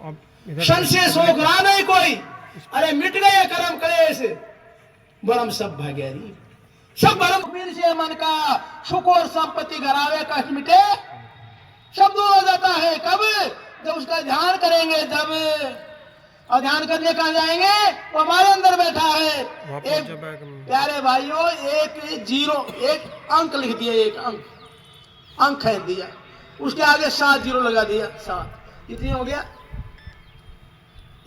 शन से शोक रहा नहीं कोई, अरे मिट गए कर्म कलेश, बरम सब भाग्यारी सब भरम से मन का सुख और संपत्ति घरावे कष्ट मिटे, सब दूर हो जाता है कब, जब उसका ध्यान करेंगे। जब और ध्यान करने कहाँ जाएंगे, वो हमारे अंदर बैठा है। एक प्यारे भाइयों, एक अंक लिख दिया, एक अंक है दिया, उसके आगे 7 जीरो लगा दिया। 7 कितनी हो गया,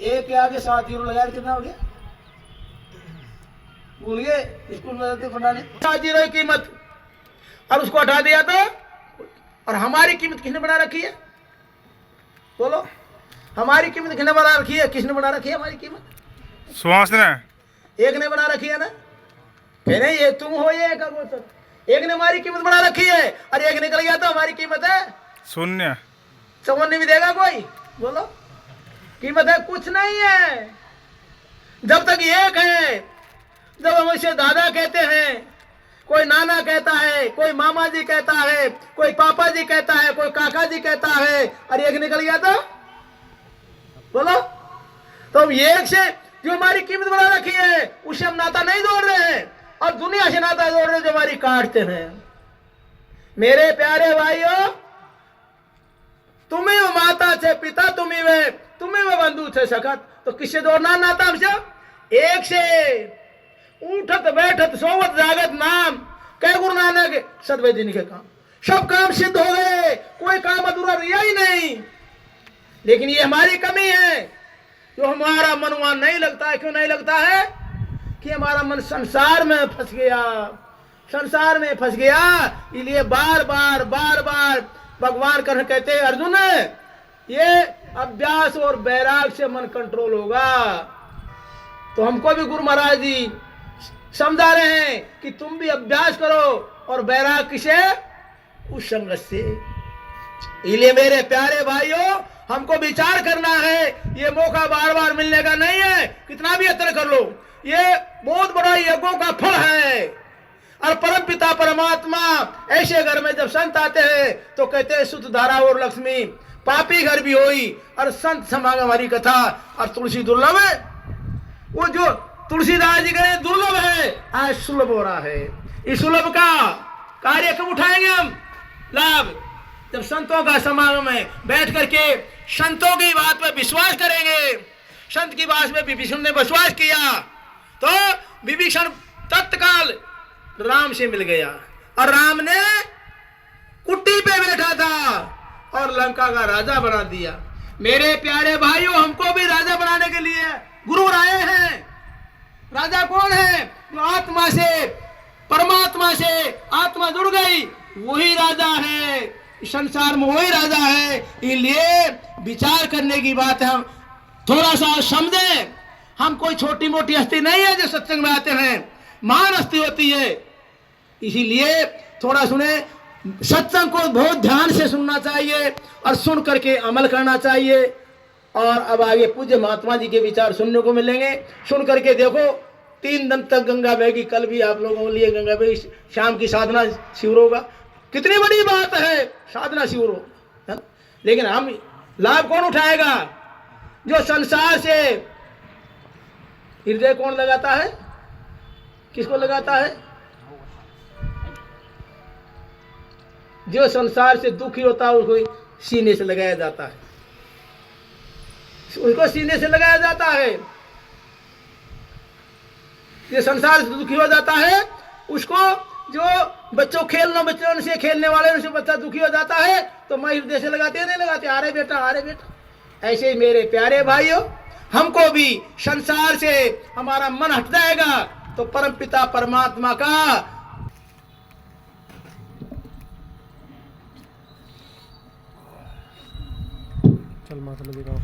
एक के आगे 7 जीरो लगा, कितना हो गया भूल गए, स्कूल में जाते पढ़ाने। 7 जीरो की कीमत, और उसको हटा दिया तो, और हमारी कीमत किसने बना रखी है, बोलो हमारी कीमत किसने बना रखी है, किसने बना रखी है हमारी कीमत, सुहास ने, एक ने बना रखी है ना, कह नहीं ये तुम हो, ये एक ने हमारी कीमत बना रखी है, और एक निकल गया तो हमारी कीमत है शून्य। समझ भी देगा कोई, बोलो कीमत है कुछ नहीं है। जब तक एक है, जब हम इसे दादा कहते हैं, कोई नाना कहता है, कोई मामा जी कहता है, कोई पापा जी कहता है, कोई काका जी कहता है, और एक निकल गया तो बोलो, तो हम एक से जो हमारी कीमत बना रखी है उससे हम नाता नहीं जोड़ रहे हैं, और दुनिया से नाता जोड़ रहे हैं जो हमारी काटते हैं। मेरे प्यारे भाइयों, तुम्हें वो माता से पिता, तुम्हें वो बंधु थे सखत, तो किससे जोड़ना नाता हमसे, एक से। उठत बैठत सोवत जागत नाम, कह गुरु नानक सतवेदी के काम, सब काम सिद्ध हो गए, कोई काम अधूरा रिया ही नहीं। लेकिन ये हमारी कमी है, जो हमारा मन वहां नहीं लगता है। क्यों नहीं लगता है, कि हमारा मन संसार में फंस गया, संसार में फंस गया। इसलिए बार बार भगवान कृष्ण कहते हैं, अर्जुन ये अभ्यास और बैराग से मन कंट्रोल होगा। तो हमको भी गुरु महाराज जी समझा रहे हैं कि तुम भी अभ्यास करो, और बैराग किसे, उस संगत से। इसलिए मेरे प्यारे भाइयों, हमको विचार करना है, ये मौका बार बार मिलने का नहीं है, कितना भी यत्न कर लो, ये बहुत बड़ा यज्ञों का फल है। और परम पिता परमात्मा ऐसे घर में जब संत आते हैं तो कहते हैं सुत धारा और लक्ष्मी, पापी घर भी होई और संत समागम हमारी कथा। और तुलसी दुर्लभ है, वो जो तुलसीदास जी कहे दुर्लभ है, आज सुलभ हो रहा है। इस सुलभ का कार्य कब उठाएंगे हम लाभ, जब संतों का समागम में बैठ करके संतों की बात पर विश्वास करेंगे। संत की बात में विभीषण ने विश्वास किया तो विभीषण तत्काल राम से मिल गया, और राम ने कुट्टी पे बैठा था और लंका का राजा बना दिया। मेरे प्यारे भाइयों, हमको भी राजा बनाने के लिए गुरु आए हैं। राजा कौन है, जो आत्मा से, परमात्मा से आत्मा जुड़ गई, वही राजा है। संसार में वही राजा है। इसलिए विचार करने की बात है, हम थोड़ा सा समझें। हम कोई छोटी मोटी हस्ती नहीं है जो सत्संग में आते हैं, महान हस्ती होती है। इसीलिए थोड़ा सुने, सत्संग को बहुत ध्यान से सुनना चाहिए और सुन करके अमल करना चाहिए। और अब आगे पूज्य महात्मा जी के विचार सुनने को मिलेंगे। सुन करके देखो, 3 दिन तक गंगा बहेगी। कल भी आप लोगों के लिए गंगा बहेगी, शाम की साधना शिविर होगा। कितनी बड़ी बात है साधना शिविर हो, लेकिन हम लाभ कौन उठाएगा, जो संसार से हृदय कौन लगाता है, किसको लगाता है, जो संसार से दुखी होता है उसको सीने से लगाया जाता है, उसको सीने से लगाया जाता है। ये संसार से दुखी हो जाता है उसको, जो बच्चों बच्चों से खेलने वाले उनसे बच्चा दुखी हो जाता है तो मैं हृदय से लगाते नहीं लगाते, अरे बेटा। ऐसे ही मेरे प्यारे भाइयों, हमको भी संसार से हमारा मन हट जाएगा तो परम पिता परमात्मा का चल माता दिखाओ।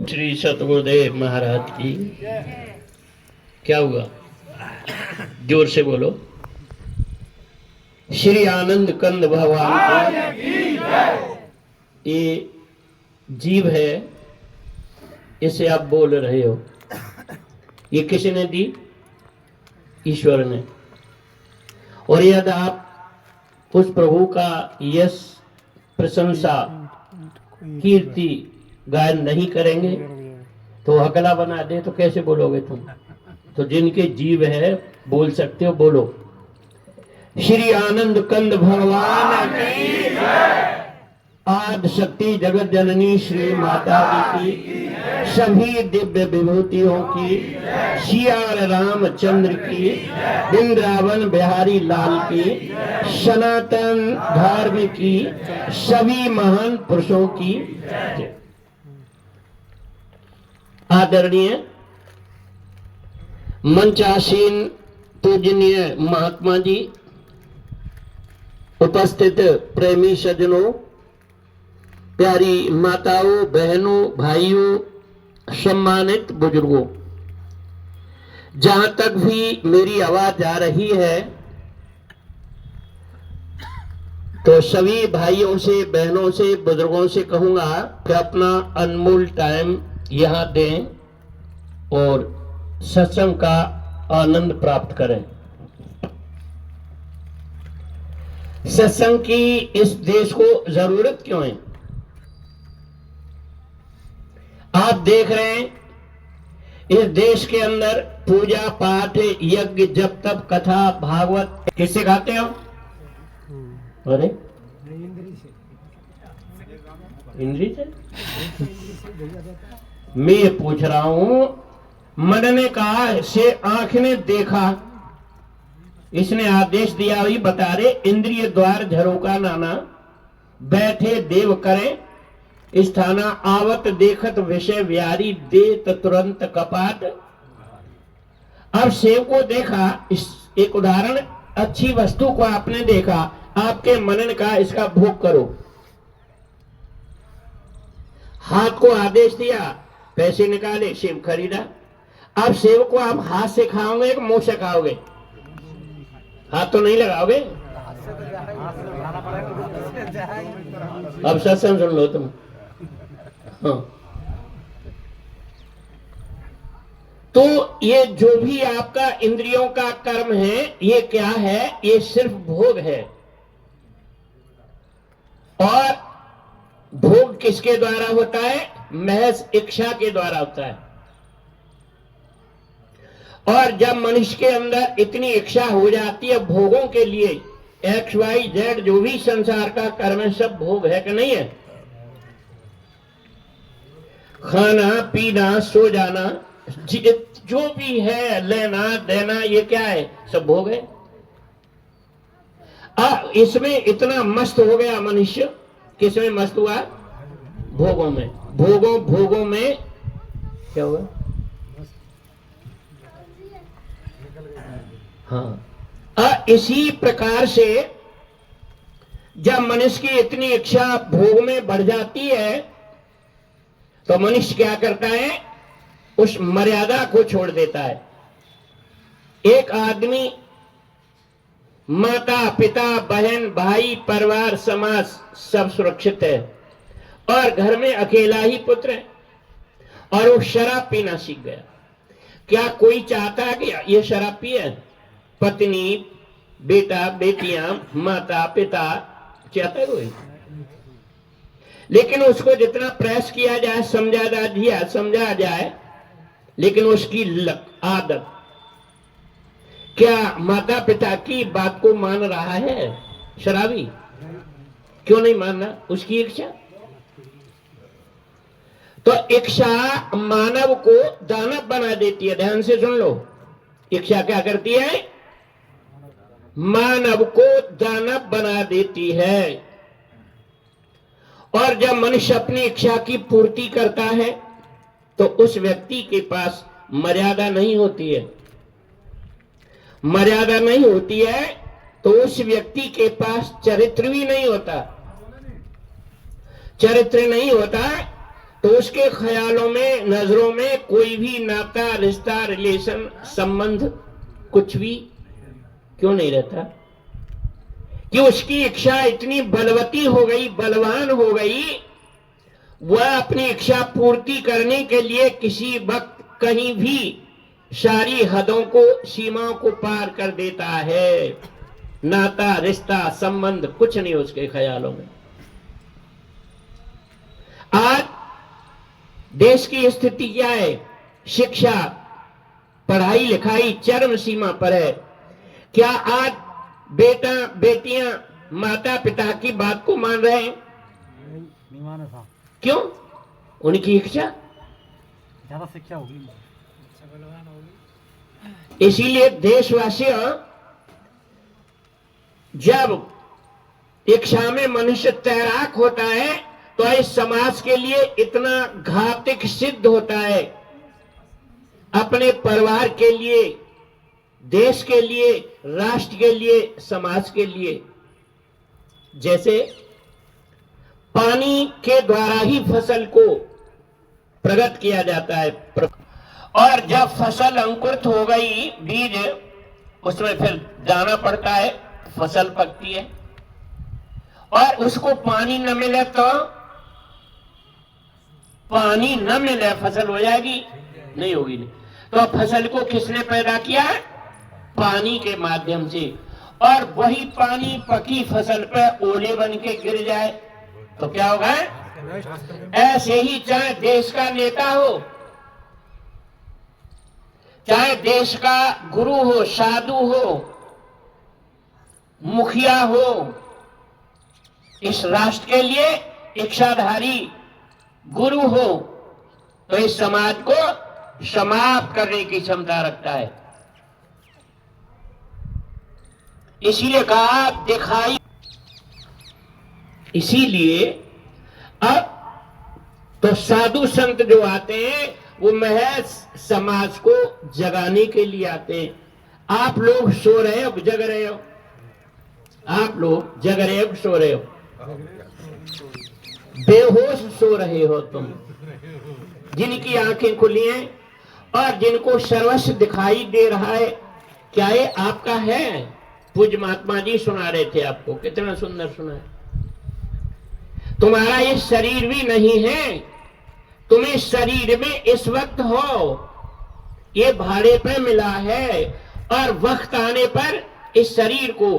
श्री सतगुरुदेव महाराज की। क्या हुआ, जोर से बोलो। श्री आनंद कंद भगवान की। ये जीव है, इसे आप बोल रहे हो, ये किसने दी? ईश्वर ने। और यदि आप उस प्रभु का यश, प्रशंसा, कीर्ति गायन नहीं करेंगे तो अगला बना दे तो कैसे बोलोगे तुम? तो जिनके जीव है बोल सकते हो, बोलो। श्री आनंद कंद भगवान की आदि शक्ति जगत जननी श्री माता की सभी दिव्य विभूतियों की, सियार रामचंद्र की, वृंदावन बिहारी लाल की, सनातन धर्म की सभी महान पुरुषों की। आदरणीय मंचासीन पूजनीय महात्मा जी, उपस्थित प्रेमी सज्जनों, प्यारी माताओं, बहनों, भाइयों, सम्मानित बुजुर्गों, जहां तक भी मेरी आवाज आ रही है तो सभी भाइयों से, बहनों से, बुजुर्गों से कहूंगा कि अपना अनमोल टाइम यहां दें और सत्संग का आनंद प्राप्त करें। सत्संग की इस देश को जरूरत क्यों है? आप देख रहे हैं इस देश के अंदर पूजा पाठ, यज्ञ, जप तप, कथा, भागवत किससे खाते हो? अरे इंद्री से। मैं ये पूछ रहा हूं, मन ने कहा से आंख ने देखा, इसने आदेश दिया ही बता रहे, इंद्रिय द्वार झरोका नाना, बैठे देव करें स्थाना, आवत देखत विषय व्यारी, देत तुरंत कपाट। अब सेव को देखा, इस एक उदाहरण, अच्छी वस्तु को आपने देखा, आपके मन ने कहा इसका भोग करो, हाथ को आदेश दिया, पैसे निकाले, सेव खरीदा। अब सेव को आप हाथ से खाओगे कि मुंह से खाओगे? हाथ तो नहीं लगाओगे। अब सत्संग सुन लो तुम। हाँ। तो ये जो भी आपका इंद्रियों का कर्म है, ये क्या है? ये सिर्फ भोग है। और भोग किसके द्वारा होता है? महज इच्छा के द्वारा होता है। और जब मनुष्य के अंदर इतनी इच्छा हो जाती है भोगों के लिए, XYZ जो भी संसार का कर्म है सब भोग है कि नहीं है? खाना पीना, सो जाना, जो भी है, लेना देना, ये क्या है? सब भोग है। इसमें इतना मस्त हो गया मनुष्य। किसमें मस्त हुआ? भोगों में। भोगों में क्या हुआ? हाँ। इसी प्रकार से जब मनुष्य की इतनी इच्छा भोग में बढ़ जाती है तो मनुष्य क्या करता है? उस मर्यादा को छोड़ देता है। एक आदमी माता पिता बहन भाई परिवार समाज सब सुरक्षित है और घर में अकेला ही पुत्र है और वो शराब पीना सीख गया। क्या कोई चाहता है कि ये शराब पिए? पत्नी बेटा बेटियां माता पिता चाहता है कोई? लेकिन उसको जितना प्रयास किया जाए समझा जाए, लेकिन उसकी आदत, क्या माता पिता की बात को मान रहा है शराबी? क्यों नहीं मानना? उसकी इच्छा। तो इच्छा मानव को दानव बना देती है। ध्यान से सुन लो, इच्छा क्या करती है? मानव को दानव बना देती है। और जब मनुष्य अपनी इच्छा की पूर्ति करता है तो उस व्यक्ति के पास मर्यादा नहीं होती है। मर्यादा नहीं होती है तो उस व्यक्ति के पास चरित्र भी नहीं होता। चरित्र नहीं होता तो उसके ख्यालों में, नजरों में कोई भी नाता, रिश्ता, रिलेशन, संबंध कुछ भी क्यों नहीं रहता? कि उसकी इच्छा इतनी बलवती हो गई, बलवान हो गई, वह अपनी इच्छा पूर्ति करने के लिए किसी वक्त कहीं भी सारी हदों को, सीमाओं को पार कर देता है। नाता, रिश्ता, संबंध कुछ नहीं उसके ख्यालों में। आज देश की स्थिति क्या है? शिक्षा, पढ़ाई लिखाई चरम सीमा पर है। क्या आज बेटा बेटियां माता पिता की बात को मान रहे हैं? नहीं माना था, क्यों? उनकी इच्छा, ज्यादा शिक्षा होगी। इसीलिए देशवासियों, जब इच्छा में मनुष्य तैराक होता है तो इस समाज के लिए इतना घातक सिद्ध होता है। अपने परिवार के लिए, देश के लिए, राष्ट्र के लिए, समाज के लिए। जैसे पानी के द्वारा ही फसल को प्रकट किया जाता है, और जब फसल अंकुरित हो गई, बीज उसमें फिर दाना पड़ता है, फसल पकती है, और उसको पानी न मिले तो, पानी न मिले फसल हो जाएगी? नहीं होगी। नहीं तो फसल को किसने पैदा किया? पानी के माध्यम से। और वही पानी पकी फसल पर ओले बन के गिर जाए तो क्या होगा? ऐसे ही चाहे देश का नेता हो, चाहे देश का गुरु हो, साधु हो, मुखिया हो, इस राष्ट्र के लिए इच्छाधारी गुरु हो, तो इस समाज को समाप्त करने की क्षमता रखता है। इसीलिए कहा दिखाई। इसीलिए अब तो साधु संत जो आते हैं वो महज समाज को जगाने के लिए आते हैं। आप लोग सो रहे हो, जग रहे हो? आप लोग जग रहे हो, सो रहे हो? बेहोश सो रहे हो तुम। जिनकी आंखें खुली हैं और जिनको सर्वस्व दिखाई दे रहा है, क्या ये आपका है? पूज्य महात्मा जी सुना रहे थे आपको, कितना सुंदर सुना है। तुम्हारा ये शरीर भी नहीं है, तुम्हें शरीर में इस वक्त हो, ये भाड़े पे मिला है, और वक्त आने पर इस शरीर को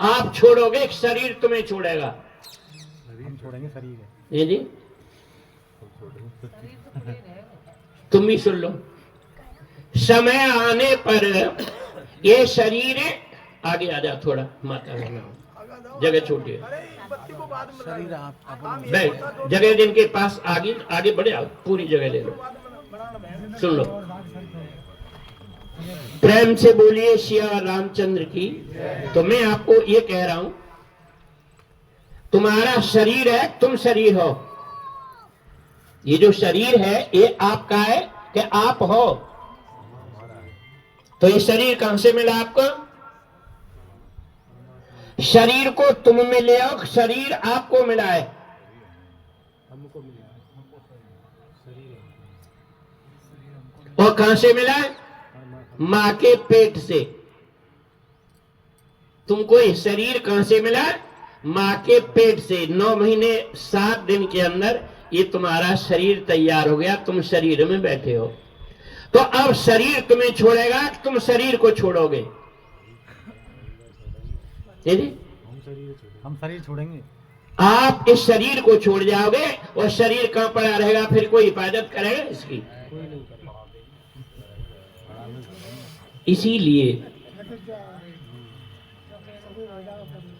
आप छोड़ोगे, शरीर तुम्हें छोड़ेगा। हम छोड़ेंगे शरीर है। ये जी तुम भी सुन लो। समय आने पर ये शरीर, आगे आ जा थोड़ा, माता जगह छोटी है, शरीर आप बैठ, जगह जिनके पास आगे आगे बढ़े, आओ, पूरी जगह ले लो, सुन लो। प्रेम से बोलिए सिया रामचंद्र की। तो मैं आपको ये कह रहा हूं, तुम्हारा शरीर है, तुम शरीर हो। ये जो शरीर है ये आपका है कि आप हो? तो ये शरीर कहां से मिला आपको? शरीर को तुम मिले हो, शरीर आपको मिला है। और कहां से मिला है? मां के पेट से। तुमको ये शरीर कहां से मिला? मां के पेट से। 9 महीने 7 दिन के अंदर ये तुम्हारा शरीर तैयार हो गया, तुम शरीर में बैठे हो। तो अब शरीर तुम्हें छोड़ेगा, तुम शरीर को छोड़ोगे? हम शरीर छोड़ेंगे। आप इस शरीर को छोड़ जाओगे और शरीर कहां पड़ा रहेगा? फिर कोई हिफाजत करेगा इसकी? इसीलिए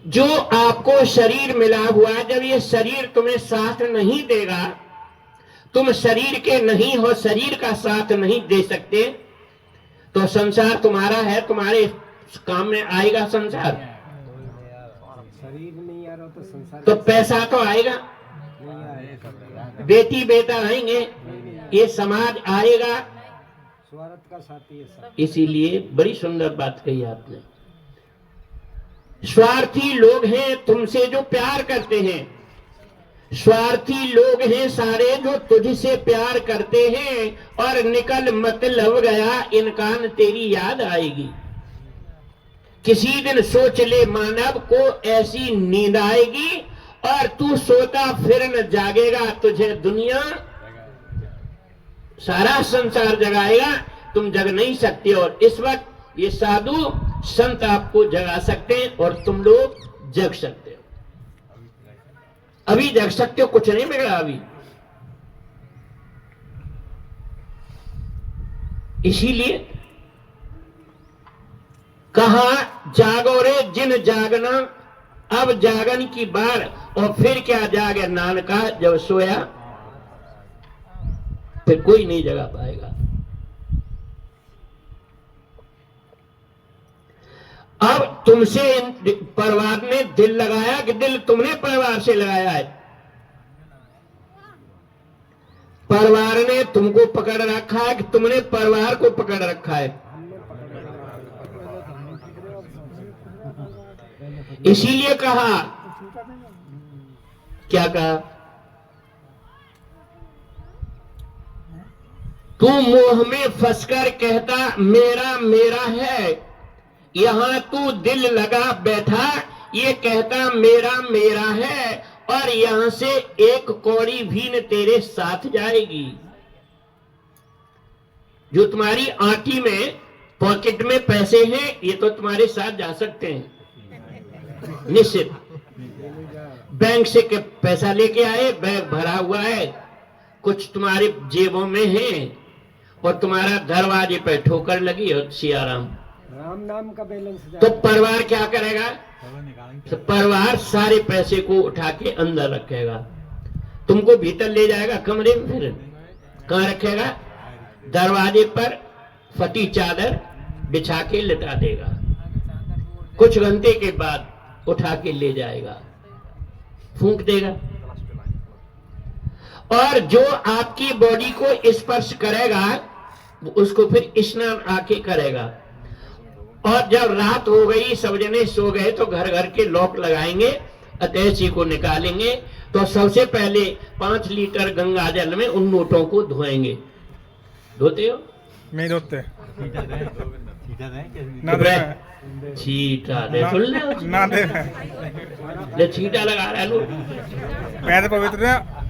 जो आपको शरीर मिला हुआ, जब ये शरीर तुम्हें साथ नहीं देगा, तुम शरीर के नहीं हो, शरीर का साथ नहीं दे सकते, तो संसार तुम्हारा है, तुम्हारे काम में आएगा संसार? शरीर नहीं आ रहा तो संसार, तो पैसा तो आएगा, बेटी बेटा आएंगे, ये समाज आएगा। स्वार्थ का साथी है सब। इसीलिए बड़ी सुंदर बात कही आपने। स्वार्थी लोग हैं तुमसे जो प्यार करते हैं, स्वार्थी लोग हैं सारे जो तुझसे प्यार करते हैं, और निकल मतलब गया इनकान तेरी याद आएगी। किसी दिन सोच ले मानव को ऐसी नींद आएगी, और तू सोता फिर न जागेगा, तुझे दुनिया सारा संसार जगाएगा, तुम जग नहीं सकते, और इस वक्त ये साधु संत आपको जगा सकते हैं और तुम लोग जग सकते हो। अभी जग सकते हो, कुछ नहीं बिगड़ा अभी। इसीलिए कहा जागो रे जिन जागना, अब जागन की बार। और फिर क्या जागे नानका, जब सोया फिर कोई नहीं जगा पाएगा। अब तुमसे परिवार ने दिल लगाया कि दिल तुमने परिवार से लगाया है। परिवार ने तुमको पकड़ रखा है कि तुमने परिवार को पकड़ रखा है। इसीलिए कहा, क्या कहा, तू मोह में फंसकर कहता मेरा मेरा है, यहां तू दिल लगा बैठा ये कहता मेरा मेरा है, और यहां से एक कौड़ी भी न तेरे साथ जाएगी। जो तुम्हारी आंटी में पॉकेट में पैसे हैं ये तो तुम्हारे साथ जा सकते हैं निश्चित। बैंक से के पैसा लेके आए, बैग भरा हुआ है, कुछ तुम्हारे जेबों में है, और तुम्हारा दरवाजे पे ठोकर लगी और सियाराम राम नाम का बैलेंस तो परिवार क्या करेगा? तो परिवार सारे पैसे को उठा के अंदर रखेगा, तुमको भीतर ले जाएगा कमरे में, फिर कहां रखेगा? दरवाजे पर फटी चादर बिछा के लिटा देगा, कुछ घंटे के बाद उठा के ले जाएगा, फूंक देगा। और जो आपकी बॉडी को स्पर्श करेगा उसको फिर स्नान आके करेगा। और जब रात हो गई, सब जने सो गए, तो घर घर के लॉक लगाएंगे, अटैची को निकालेंगे, तो सबसे पहले 5 लीटर गंगा जल में उन नोटों को धोएंगे। धोते हो? नहीं धोते ना तो दे छीटा दे, सुन ले ना दे ले, छीटा लगा रहा है लोग। पैर पवित्र है।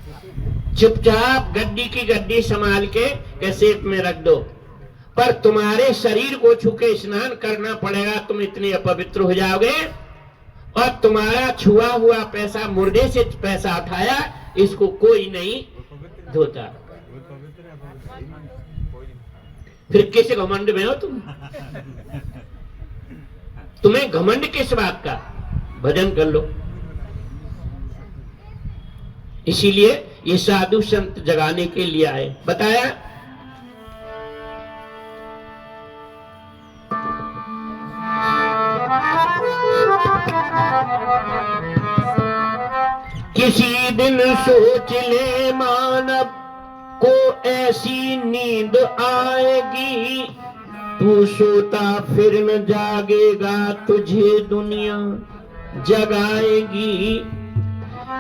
चुपचाप गड्डी की गड्डी संभाल के सेफ में रख दो, पर तुम्हारे शरीर को छूके स्नान करना पड़ेगा, तुम इतने अपवित्र हो जाओगे। और तुम्हारा छुआ हुआ पैसा, मुर्दे से पैसा उठाया, इसको कोई नहीं धोता। फिर किस घमंड में हो तुम? तुम्हें घमंड किस बात का? भजन कर लो। इसीलिए ये साधु संत जगाने के लिए आए। बताया किसी दिन सोच ले मानव को ऐसी नींद आएगी, तू सोता फिर न जागेगा, तुझे दुनिया जगाएगी।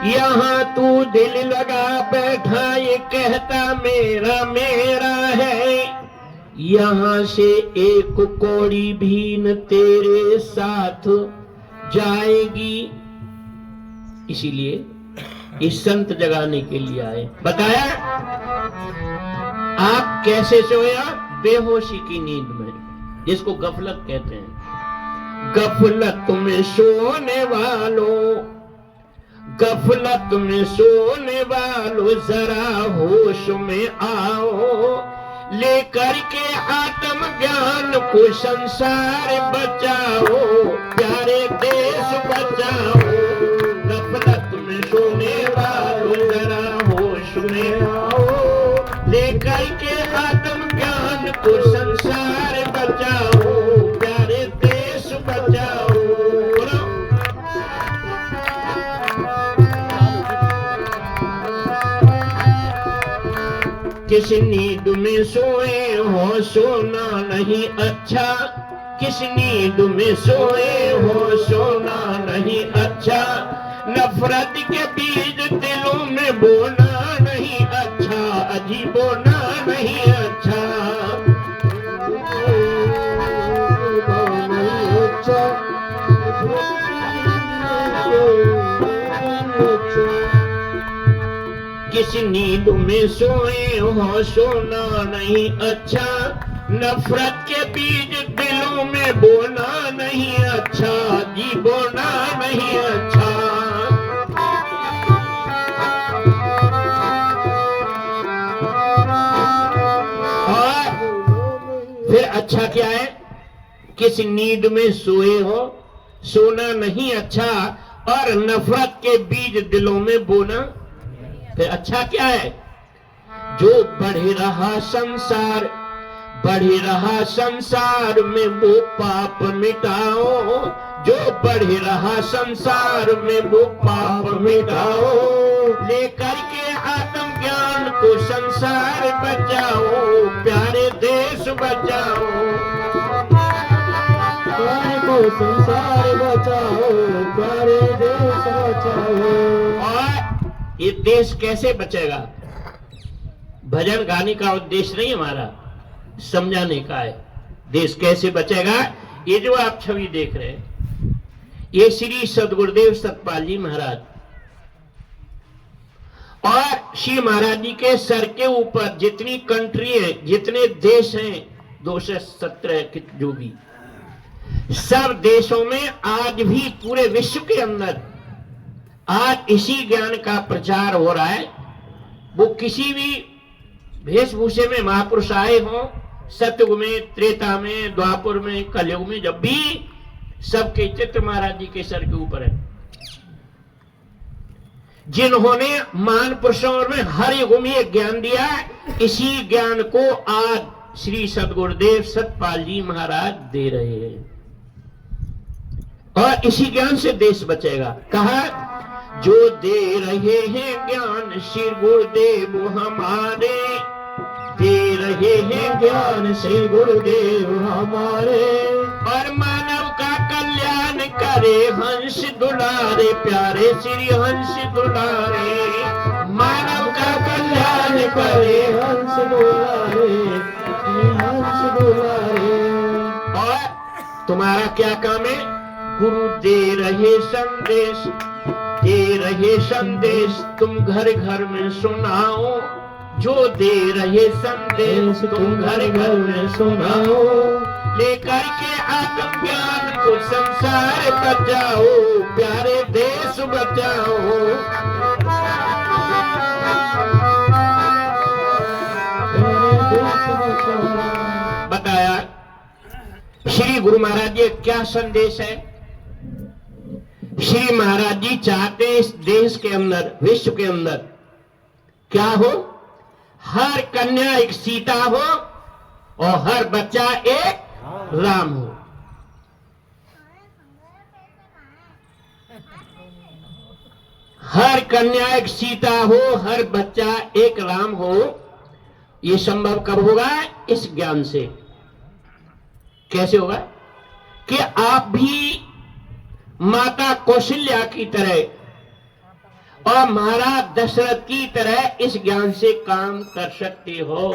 यहाँ तू दिल लगा बैठा ये कहता मेरा मेरा है, यहाँ से एक कौड़ी भी न तेरे साथ जाएगी। इसीलिए इस संत जगाने के लिए आए। बताया आप कैसे सोया? बेहोशी की नींद में, जिसको गफलत कहते हैं। गफलत में सोने वालों, गफलत में सोने वालों, जरा होश में आओ, लेकर के आत्म ज्ञान को संसार बचाओ, प्यारे देश बचाओ। गफलत में सोने वालों, जरा होश में आओ, लेकर के आत्म ज्ञान को संसार बचाओ, प्यारे देश बचाओ। किस नींद में सोए हो सोना नहीं अच्छा, किस नींद में सोए हो सोना नहीं अच्छा, नफरत के बीज दिलों में बोना नहीं अच्छा, अजी बोना नहीं अच्छा। किस नींद में सोए हो सोना नहीं अच्छा, नफरत के बीज दिलों में बोना नहीं अच्छा जी, बोना नहीं अच्छा। और फिर अच्छा क्या है? किस नींद में सोए हो, सोना नहीं अच्छा, और नफरत के बीज दिलों में बोना। फिर अच्छा क्या है? जो बढ़ रहा संसार, बढ़ रहा संसार में वो पाप मिटाओ, जो बढ़ रहा संसार में वो पाप मिटाओ, लेकर के आत्म ज्ञान को संसार बचाओ, प्यारे देश बचाओ, प्यारे को संसार बचाओ, प्यारे देश बचाओ। और ये देश कैसे बचेगा? भजन गाने का उद्देश्य नहीं हमारा, समझाने का है। देश कैसे बचेगा? ये जो आप छवि देख रहे हैं, ये श्री सदगुरुदेव सतपाल जी महाराज और श्री महाराज जी के सर के ऊपर जितनी कंट्री है, जितने देश हैं, 217 जो भी, सब देशों में आज भी पूरे विश्व के अंदर आज इसी ज्ञान का प्रचार हो रहा है। वो किसी भी वेशभूषे में महापुरुष आए हो, सतयुग में, त्रेता में, द्वापर में, कलयुग में, जब भी सबके चित्र महाराज जी के सर के ऊपर है। जिन्होंने मान पुरुषों में हर युग में ज्ञान दिया, इसी ज्ञान को आज श्री सदगुरुदेव सतपाल जी महाराज दे रहे हैं, और इसी ज्ञान से देश बचेगा। कहा, जो दे रहे हैं ज्ञान श्री गुरुदेव हमारे, दे रहे हैं ज्ञान श्री गुरुदेव हमारे, और मानव का कल्याण करे हंस दुलारे, प्यारे श्री हंस दुलारे, मानव का कल्याण करे हंस दुलारे, हंस दुलारे। और तुम्हारा क्या काम है? गुरु दे रहे संदेश, दे रहे संदेश, तुम घर घर में सुनाओ, जो दे रहे संदेश तुम घर घर में सुनाओ, लेकर के आत्म ज्ञान को संसार बचाओ, प्यारे देश बचाओ। बताया श्री गुरु महाराज जी क्या संदेश है? श्री महाराज जी चाहते इस देश के अंदर, विश्व के अंदर क्या हो? हर कन्या एक सीता हो और हर बच्चा एक राम हो। हर कन्या एक सीता हो, हर बच्चा एक राम हो। ये संभव कब होगा? इस ज्ञान से। कैसे होगा? कि आप भी माता कौशल्या की तरह और महाराज दशरथ की तरह इस ज्ञान से काम कर सकते हो,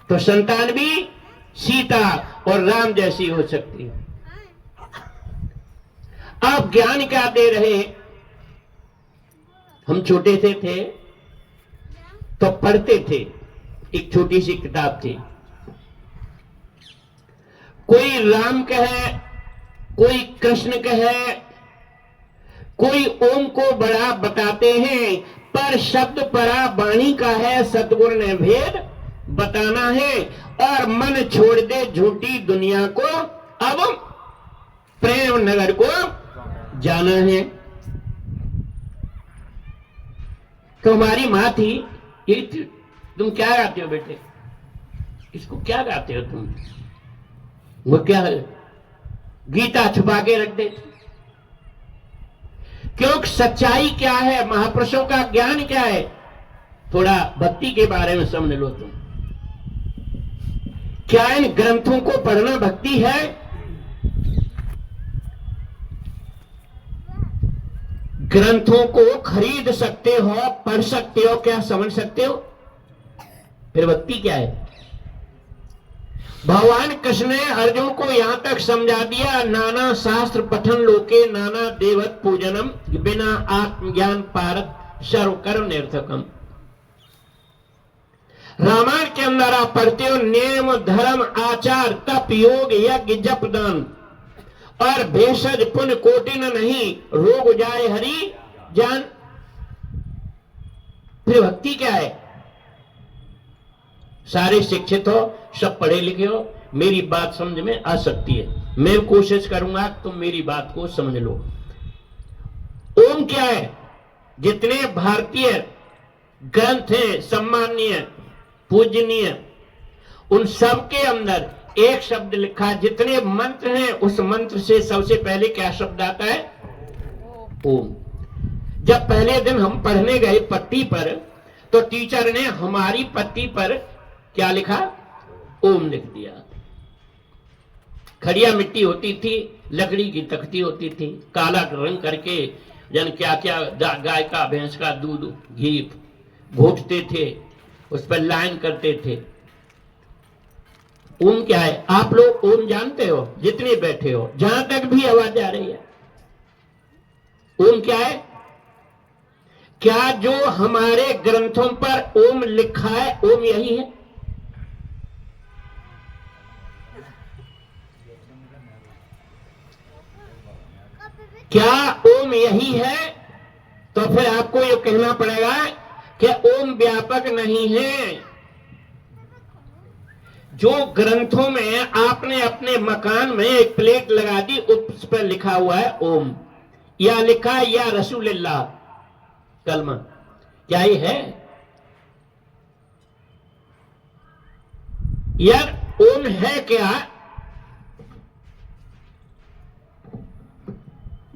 तो संतान भी सीता और राम जैसी हो सकती है। आप ज्ञान क्या दे रहे? हम छोटे से थे तो पढ़ते थे, एक छोटी सी किताब थी, कोई राम कहे, कोई कृष्ण कहे, कोई ओम को बड़ा बताते हैं, पर शब्द परा वाणी का है, सतगुरु ने भेद बताना है, और मन छोड़ दे झूठी दुनिया को, अब प्रेम नगर को जाना है। तो हमारी माँ थी, ये तुम क्या गाते हो बेटे? इसको क्या गाते हो तुम? वो क्या है? गीता छुपा के रख देते। क्योंकि सच्चाई क्या है, महापुरुषों का ज्ञान क्या है? थोड़ा भक्ति के बारे में समझ लो तुम। क्या इन ग्रंथों को पढ़ना भक्ति है? ग्रंथों को खरीद सकते हो, पढ़ सकते हो, क्या समझ सकते हो? फिर भक्ति क्या है? भगवान कृष्ण ने अर्जुन को यहां तक समझा दिया, नाना शास्त्र पठन लोके नाना देवत पूजनम, बिना आत्मज्ञान पारत सर्व कर्म निरर्थकम। रामायण के अंदर आप पढ़ते हो नियम धर्म आचार तप योग यज्ञ जप दान और भेषज पुण्य कोटि न नहीं रोग जाए हरि जान। फिर भक्ति क्या है? सारे शिक्षित हो, सब पढ़े लिखे हो, मेरी बात समझ में आ सकती है, मैं कोशिश करूंगा तुम मेरी बात को समझ लो। ओम क्या है? जितने भारतीय ग्रंथ हैं सम्माननीय पूजनीय, उन सब के अंदर एक शब्द लिखा है। जितने मंत्र हैं उस मंत्र से सबसे पहले क्या शब्द आता है? ओम। जब पहले दिन हम पढ़ने गए पट्टी पर तो टीचर ने हमारी पट्टी पर क्या लिखा? ओम लिख दिया। खड़िया मिट्टी होती थी, लकड़ी की तख्ती होती थी, काला रंग करके जन क्या क्या गाय का भैंस का दूध घी घोटते थे, उस पर लाइन करते थे। ओम क्या है? आप लोग ओम जानते हो जितने बैठे हो, जहां तक भी आवाज आ रही है। ओम क्या है? क्या जो हमारे ग्रंथों पर ओम लिखा है ओम यही है? क्या ओम यही है? तो फिर आपको यह कहना पड़ेगा कि ओम व्यापक नहीं है। जो ग्रंथों में आपने अपने मकान में एक प्लेट लगा दी, उस पर लिखा हुआ है ओम, या लिखा है या रसूलुल्लाह कलमा, क्या ये है? यार ओम है क्या?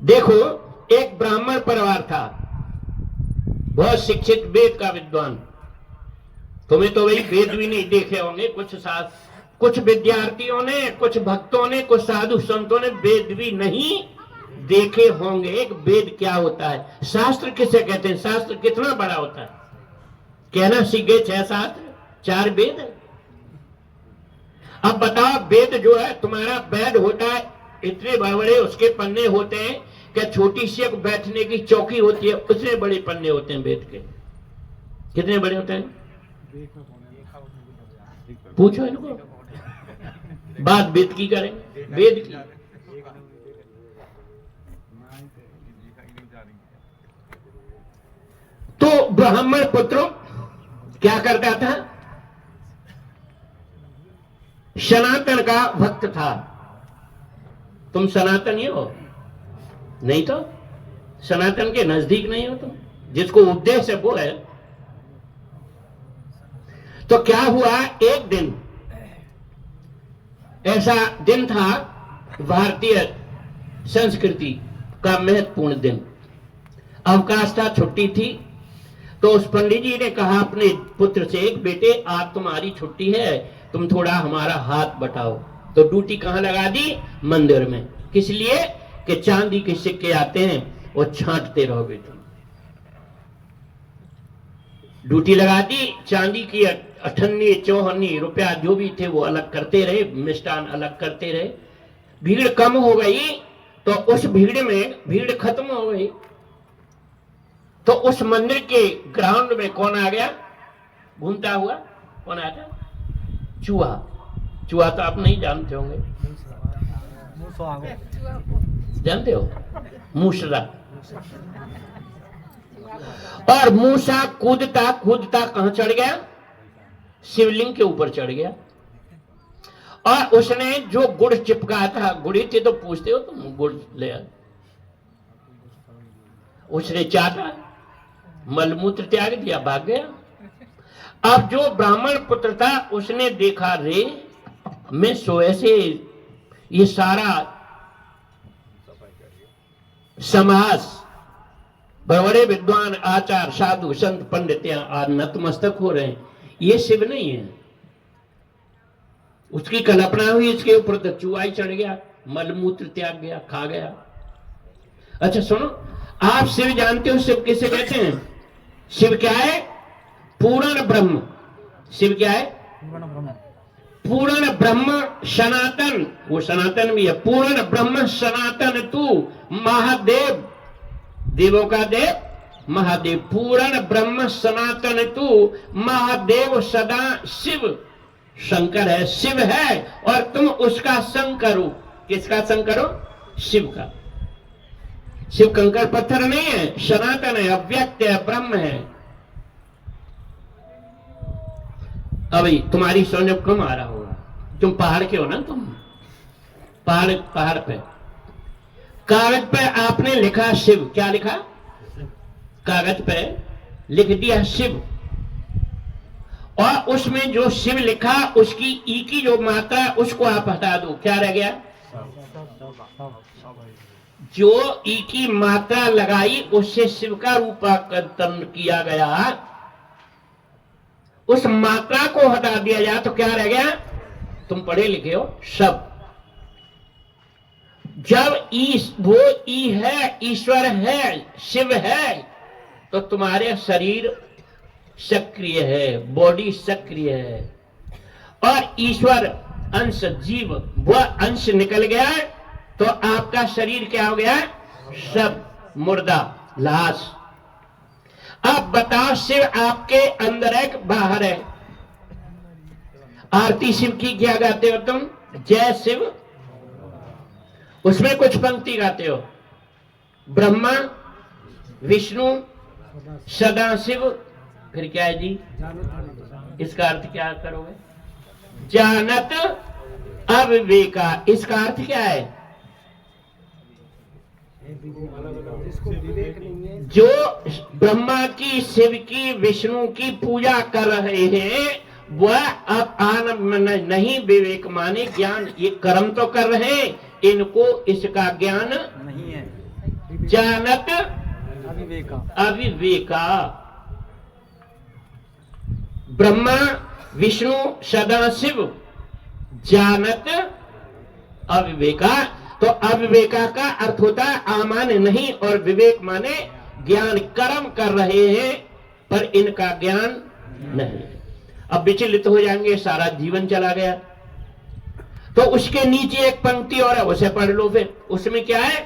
देखो, एक ब्राह्मण परिवार था, बहुत शिक्षित, वेद का विद्वान। तुम्हें तो वही वेद भी नहीं देखे होंगे, कुछ विद्यार्थियों ने, कुछ भक्तों ने, कुछ साधु संतों ने वेद भी नहीं देखे होंगे। एक वेद क्या होता है? शास्त्र किसे कहते हैं? शास्त्र कितना बड़ा होता है? कहना सीख गए 6 शास्त्र 4 वेद। अब बताओ, वेद जो है तुम्हारा वेद होता है, इतने बड़े उसके पन्ने होते हैं कि छोटी सी एक बैठने की चौकी होती है, उतने बड़े पन्ने होते हैं वेद के। कितने बड़े होते हैं? पूछो इनको, बात वेद की करें, वेद की। तो ब्राह्मण पुत्र क्या करता था? सनातन का भक्त था। तुम सनातनी हो? नहीं तो सनातन के नजदीक नहीं हो तुम, जिसको उपदेश है वो है। तो क्या हुआ, एक दिन ऐसा दिन था भारतीय संस्कृति का महत्वपूर्ण दिन, अवकाश था, छुट्टी थी। तो उस पंडित जी ने कहा अपने पुत्र से, एक बेटे आज तुम्हारी छुट्टी है, तुम थोड़ा हमारा हाथ बटाओ। तो ड्यूटी कहां लगा दी? मंदिर में। किस लिए? कि चांदी के सिक्के आते हैं, वो छांटते रहोगे तुम। ड्यूटी लगा दी, चांदी की 58 54 रुपया जो भी थे वो अलग करते रहे, मिष्ठान अलग करते रहे। भीड़ कम हो गई तो उस भीड़ में भीड़ खत्म हो गई। तो उस मंदिर के ग्राउंड में कौन आ गया घूमता हुआ? कौन आया था? चूहा। चूहा तो आप नहीं जानते होंगे, जानते हो? मूसरा। और मूसा कूदता कूदता कहां चढ़ गया? शिवलिंग के ऊपर चढ़ गया। और उसने जो गुड़ चिपका था, गुड़ी थी तो पूछते हो तुम, गुड़ ले, उसने चाटा, मलमूत्र त्याग दिया, भाग गया। अब जो ब्राह्मण पुत्र था उसने देखा, रे मैं सोए से ये सारा समाज, बड़े विद्वान आचार साधु संत पंडित आज नतमस्तक हो रहे हैं, ये शिव नहीं है। उसकी कल्पना हुई, इसके ऊपर तो चूहा ही चढ़ गया, मलमूत्र त्याग गया, खा गया। अच्छा सुनो, आप शिव जानते हो? शिव किसे कहते हैं? शिव क्या है? पूर्ण ब्रह्म। शिव क्या है? पूर्ण ब्रह्म सनातन, वो सनातन भी है। पूर्ण ब्रह्म सनातन तू महादेव, देवों का देव महादेव। पूर्ण ब्रह्म सनातन तू महादेव सदा शिव। शंकर है, शिव है, और तुम उसका शंकर हो। किसका शंकर हो? शिव का। शिव कंकर पत्थर नहीं है, सनातन है, अव्यक्त है, ब्रह्म है। अभी तुम्हारी समझ कम आ रहा होगा, तुम पहाड़ के हो ना, तुम पहाड़ पे कागज पे आपने लिखा शिव। क्या लिखा? कागज पे लिख दिया शिव, और उसमें जो शिव लिखा उसकी ई की जो मात्रा है उसको आप हटा दो। क्या रह गया? जो ई की मात्रा लगाई उससे शिव का रूपांतरण किया गया, उस मात्रा को हटा दिया जाए तो क्या रह गया? तुम पढ़े लिखे हो सब। जब वो ई है, ईश्वर है, शिव है, तो तुम्हारे शरीर सक्रिय है, बॉडी सक्रिय है, और ईश्वर अंश जीव वह अंश निकल गया है तो आपका शरीर क्या हो गया? सब मुर्दा, लाश। अब बताओ, शिव आपके अंदर है कि बाहर है? आरती शिव की क्या गाते हो तुम? जय शिव। उसमें कुछ पंक्ति गाते हो, ब्रह्मा विष्णु सदा शिव, फिर क्या है जी? इसका अर्थ क्या करोगे? जानत अविवेका। इसका अर्थ क्या है? जिसको विवेक नहीं है, जो ब्रह्मा की, शिव की, विष्णु की पूजा कर रहे हैं वह अब नहीं विवेक माने ज्ञान, ये कर्म तो कर रहे हैं, इनको इसका ज्ञान नहीं है। जानत अविवेका। ब्रह्मा विष्णु सदा शिव जानत अविवेका। तो अविवेका का अर्थ होता है अमान्य नहीं, और विवेक माने ज्ञान। कर्म कर रहे हैं पर इनका ज्ञान नहीं। अब विचलित हो जाएंगे, सारा जीवन चला गया। तो उसके नीचे एक पंक्ति और है, उसे पढ़ लो फिर। उसमें क्या है?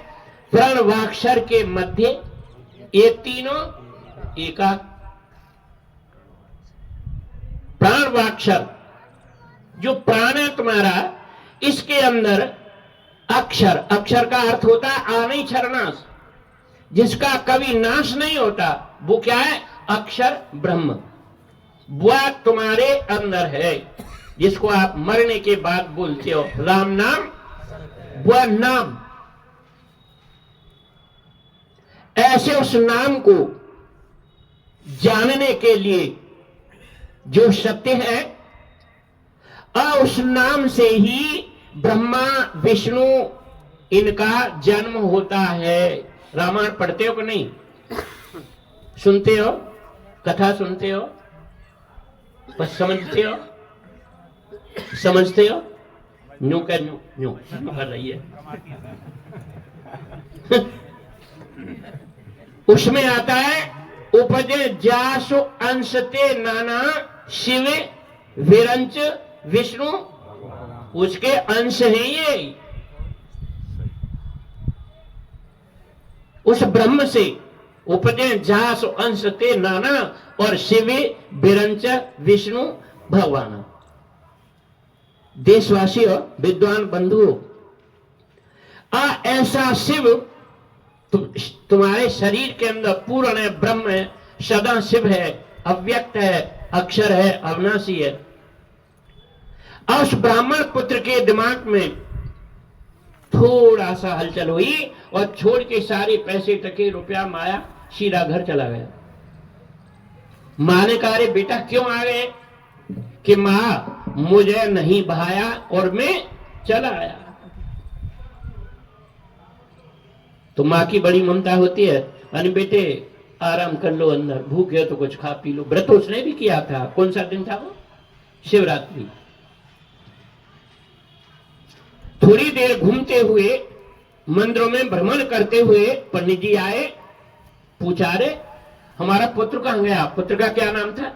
प्रण वाक्षर के मध्य ये तीनों एका। प्राण वाक्षर, जो प्राण है तुम्हारा, इसके अंदर अक्षर, अक्षर का अर्थ होता है आनई छरनाश, जिसका कभी नाश नहीं होता, वो क्या है? अक्षर ब्रह्म। वह तुम्हारे अंदर है, जिसको आप मरने के बाद बोलते हो राम नाम, वह नाम। ऐसे उस नाम को जानने के लिए जो सत्य है, और उस नाम से ही ब्रह्मा विष्णु इनका जन्म होता है। रामायण पढ़ते हो कि नहीं? सुनते हो? कथा सुनते हो? बस समझते हो? समझते हो? न्यू कर रही है। उसमें आता है उपजे जासु अंशते नाना शिव विरंच विष्णु, उसके अंश है ये। उस ब्रह्म से उपजे जासु अंशते नाना, और शिव विरंच विष्णु भगवान। देशवासियों, विद्वान बंधुओं, ऐसा शिव तुम्हारे शरीर के अंदर पूर्ण है, ब्रह्म है, सदा शिव है, अव्यक्त है, अक्षर है, अविनाशी है। और उस ब्राह्मण पुत्र के दिमाग में थोड़ा सा हलचल हुई और छोड़ के सारे पैसे टके रुपया माया सीधा घर चला गया। माँ ने कहा, रे बेटा क्यों आ गए? कि माँ मुझे नहीं बहाया और मैं चला आया। तो माँ की बड़ी ममता होती है, अरे बेटे आराम कर लो, अंदर भूखे हो तो कुछ खा पी लो। व्रत उसने भी किया था। कौन सा दिन था वो? शिवरात्रि। थोड़ी देर घूमते हुए, मंदिरों में भ्रमण करते हुए पंडित जी आए, पूछा, रे हमारा पुत्र कहां गया? पुत्र का क्या नाम था?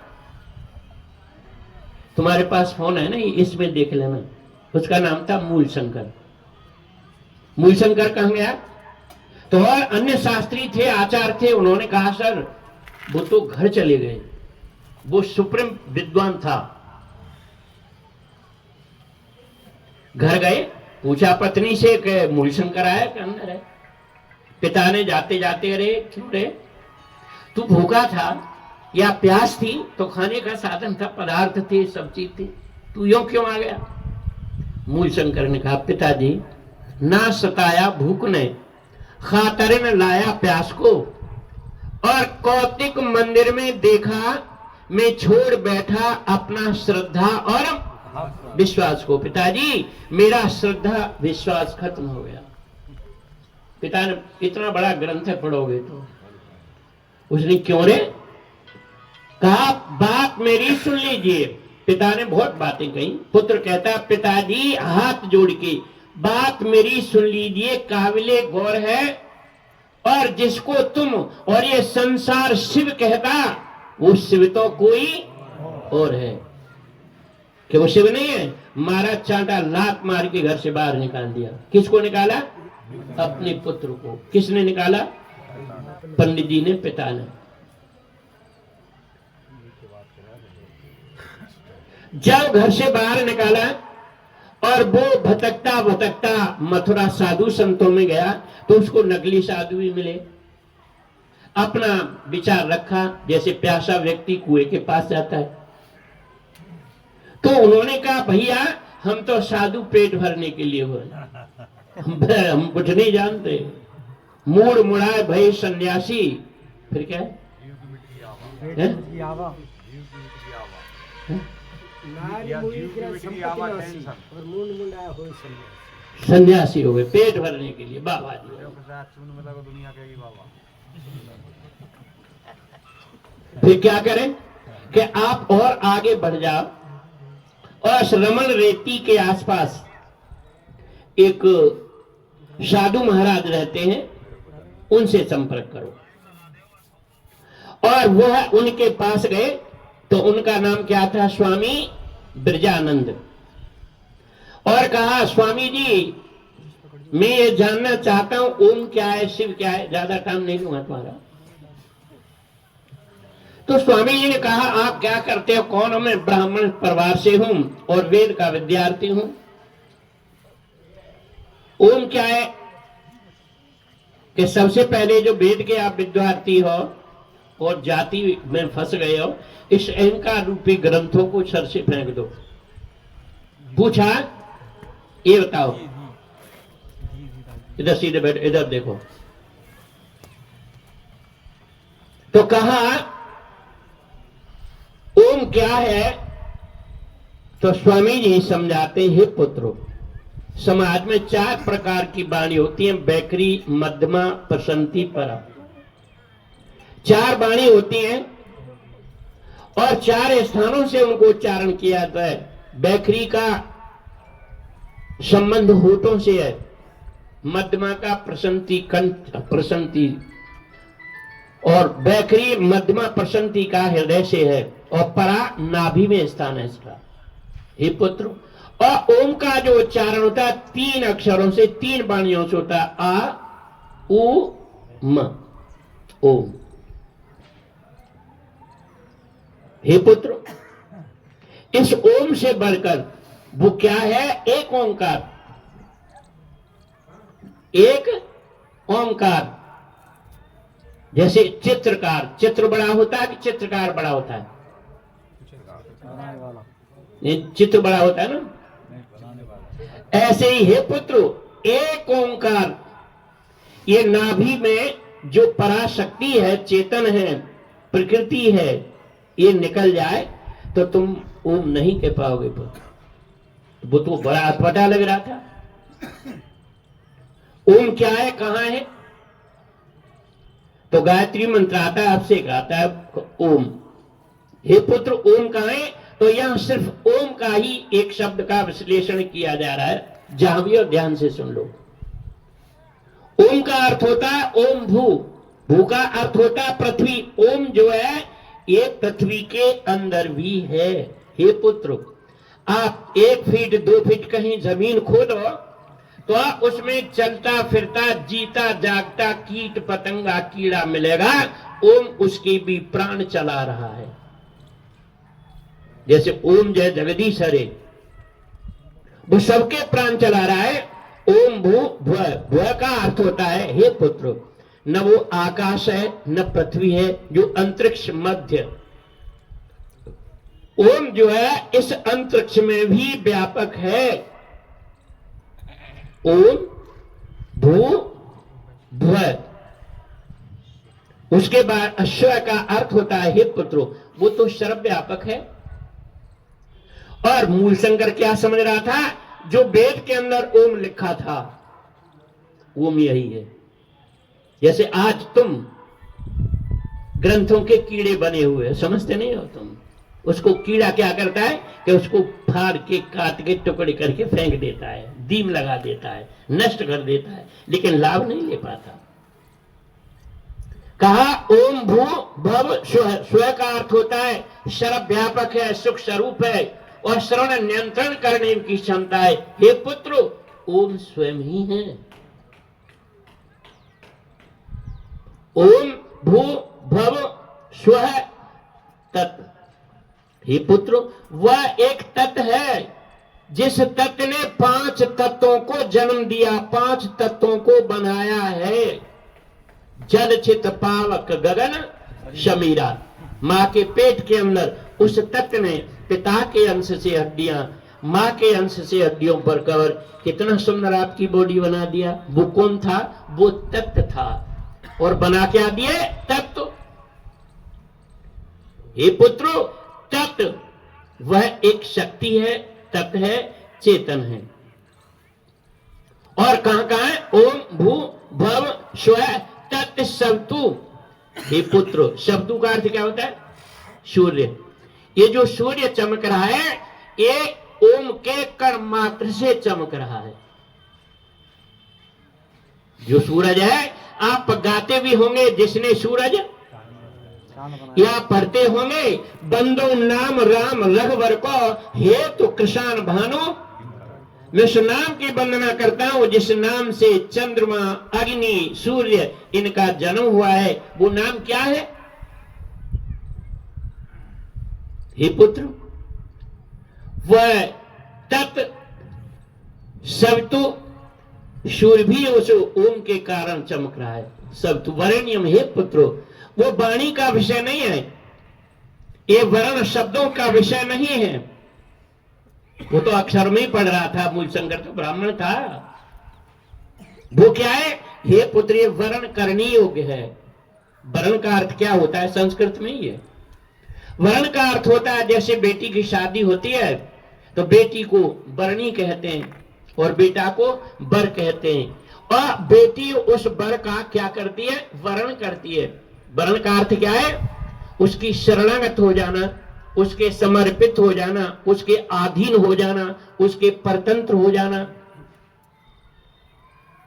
तुम्हारे पास फोन है ना, इसमें देख लेना। उसका नाम था मूल शंकर। मूल शंकर कहां गया? तो और अन्य शास्त्री थे, आचार्य थे, उन्होंने कहा, सर वो तो घर चले गए। वो सुप्रीम विद्वान था। घर गए, पूछा पत्नी से कि मूलशंकर आया कि अंदर है। पिता ने जाते जाते, अरे क्यों रे, तू भूखा था या प्यास थी तो खाने का साधन था, पदार्थ थे, सब चीज थी, तू यूं क्यों आ गया? मूलशंकर ने कहा, पिताजी ना सताया भूख ने, खातर ने लाया प्यास को, और कौतिक मंदिर में देखा मैं छोड़ बैठा अपना श्रद्धा और विश्वास को। पिताजी मेरा श्रद्धा विश्वास खत्म हो गया। पिता ने, इतना बड़ा ग्रंथ पढ़ोगे तो? उसने, क्यों रे? कहा, बात मेरी सुन लीजिए। पिता ने बहुत बातें कही। पुत्र कहता, पिताजी हाथ जोड़ के बात मेरी सुन लीजिए, काबिले गौर है, और जिसको तुम और ये संसार शिव कहता, वो शिव तो कोई और है। कि वो शिव नहीं है? मारा चांटा, लात मार के घर से बाहर निकाल दिया। किसको निकाला? अपने पुत्र को। किसने निकाला? पंडित जी ने, पिता ने। जब घर से बाहर निकाला और वो भटकता भटकता मथुरा साधु संतों में गया, तो उसको नकली साधु भी मिले। अपना विचार रखा, जैसे प्यासा व्यक्ति कुएं के पास जाता है। तो उन्होंने कहा, भैया हम तो साधु पेट भरने के लिए हुए, हम कुछ नहीं जानते। मूड मुड़ाए भई सन्यासी, फिर क्या है? सन्यासी हो गए पेट भरने के लिए। बाबा जी फिर क्या करें कि आप और आगे बढ़ जाओ, और श्रमण रेती के आसपास एक साधु महाराज रहते हैं, उनसे संपर्क करो। और वह उनके पास गए, तो उनका नाम क्या था? स्वामी ब्रजानंद। और कहा, स्वामी जी मैं ये जानना चाहता हूं, ओम क्या है, शिव क्या है, ज्यादा टाइम नहीं लूंगा तुम्हारा। तो स्वामी जी ने कहा, आप क्या करते हो? कौन हो? मैं ब्राह्मण परिवार से हूं और वेद का विद्यार्थी हूं। ओम क्या है? कि सबसे पहले जो वेद के आप विद्यार्थी हो और जाति में फंस गए हो, इस अहंकार रूपी ग्रंथों को सर से फेंक दो। पूछा, ये बताओ, इधर सीधे बैठ, इधर देखो। तो कहा, ओम क्या है? तो स्वामी जी समझाते हैं, पुत्रो समाज में 4 प्रकार की वाणी होती है, बैकरी, मध्यमा, प्रसंति, परा। 4 वाणी होती हैं और 4 स्थानों से उनको उच्चारण किया जाता है। बैकरी का संबंध होठों से है, मध्यमा का प्रसंति कंठ, प्रसंति, और बैकरी मध्यमा प्रसंति का हृदय से है, और परा नाभि में स्थान है इसका। हे पुत्र, और ओम का जो उच्चारण होता है 3 अक्षरों से, 3 वाणियों से होता है, आ, उ, म, ओम। हे पुत्र, इस ओम से बढ़कर वो क्या है? एक ओंकार। एक ओंकार। जैसे चित्रकार, चित्र बड़ा होता है कि चित्रकार बड़ा होता है? ये चित्र बड़ा होता है ना। ऐसे ही हे पुत्र, एक ओंकार, ये नाभि में जो पराशक्ति है, चेतन है, प्रकृति है, ये निकल जाए तो तुम ओम नहीं कह पाओगे पुत्र। वो तो बड़ा अटपटा लग रहा था। ओम क्या है, कहां है? तो गायत्री मंत्र आता है, आपसे कहता है ओम। हे पुत्र, ओम कहां है? तो यहां सिर्फ ओम का ही एक शब्द का विश्लेषण किया जा रहा है, जहां भी, और ध्यान से सुन लो। ओम का अर्थ होता है ओम भू, भू का अर्थ होता है पृथ्वी। ओम जो है ये पृथ्वी के अंदर भी है। हे पुत्र, आप 1 फीट 2 फीट कहीं जमीन खोदो तो उसमें चलता फिरता जीता जागता कीट पतंगा कीड़ा मिलेगा, ओम उसके भी प्राण चला रहा है। जैसे ओम जय जगदीश हरे, वो सबके प्राण चला रहा है। ओम भू भुव, भुव का अर्थ होता है हे पुत्र, न वो आकाश है न पृथ्वी है, जो अंतरिक्ष मध्य। ओम जो है इस अंतरिक्ष में भी व्यापक है। ओम भू भुव, उसके बाद अश्व का अर्थ होता है हे पुत्रो, वो तो सर्वव्यापक है। और मूल शंकर क्या समझ रहा था, जो वेद के अंदर ओम लिखा था ओम यही है। जैसे आज तुम ग्रंथों के कीड़े बने हुए समझते नहीं हो तुम, उसको कीड़ा क्या करता है कि उसको फाड़ के काट के टुकड़े करके फेंक देता है, दीम लगा देता है, नष्ट कर देता है, लेकिन लाभ नहीं ले पाता। कहा ओम भू भव स्व का अर्थ होता है सर्वव्यापक है, सुख स्वरूप है और श्रवण नियंत्रण करने की क्षमता है। हे पुत्र, ओम स्वयं ही है। ओम भू भव स्व तत्व, हे पुत्र, वह एक तत्व है जिस तत्व ने 5 तत्वों को जन्म दिया, 5 तत्वों को बनाया है। जल चित पावक गगन शमीरा, मां के पेट के अंदर उस तत्व ने पिता के अंश से हड्डियां, मां के अंश से हड्डियों पर कवर, कितना सुंदर आपकी बॉडी बना दिया। वो कौन था? वो तत्व था। और बना क्या दिए? तत्व। हे पुत्रो, तत्व वह एक शक्ति है, तत्व है, चेतन है। और कहां है? ओम भू भव स्व तत्व शब्दु। हे पुत्र, शब्दु का अर्थ क्या होता है? सूर्य। ये जो सूर्य चमक रहा है, ये ओम के कण मात्र से चमक रहा है। जो सूरज है, आप गाते भी होंगे जिसने सूरज, या पढ़ते होंगे बंदो नाम राम रघुवर को, हे तो कृष्ण भानु, मैं उस नाम की वंदना करता हूं जिस नाम से चंद्रमा, अग्नि, सूर्य इनका जन्म हुआ है। वो नाम क्या है? हे पुत्र, वह तत् सवितु सूर्य भी उस ओम के कारण चमक रहा है। सवितु वरेण्यम, हे पुत्रो, वो वाणी का विषय नहीं है, ये वर्ण शब्दों का विषय नहीं है। वो तो अक्षर में ही पढ़ रहा था, मूल शंकर तो ब्राह्मण था। वो क्या है? हे पुत्र, ये वर्ण करनी योग्य है। वर्ण का अर्थ क्या होता है? संस्कृत में ही है। वर्ण का अर्थ होता है, जैसे बेटी की शादी होती है तो बेटी को वरणी कहते हैं और बेटा को वर कहते हैं। और बेटी उस वर का क्या करती है? वर्ण करती है। वर्ण का अर्थ क्या है? उसकी शरणागत हो जाना, उसके समर्पित हो जाना, उसके अधीन हो जाना, उसके परतंत्र हो जाना।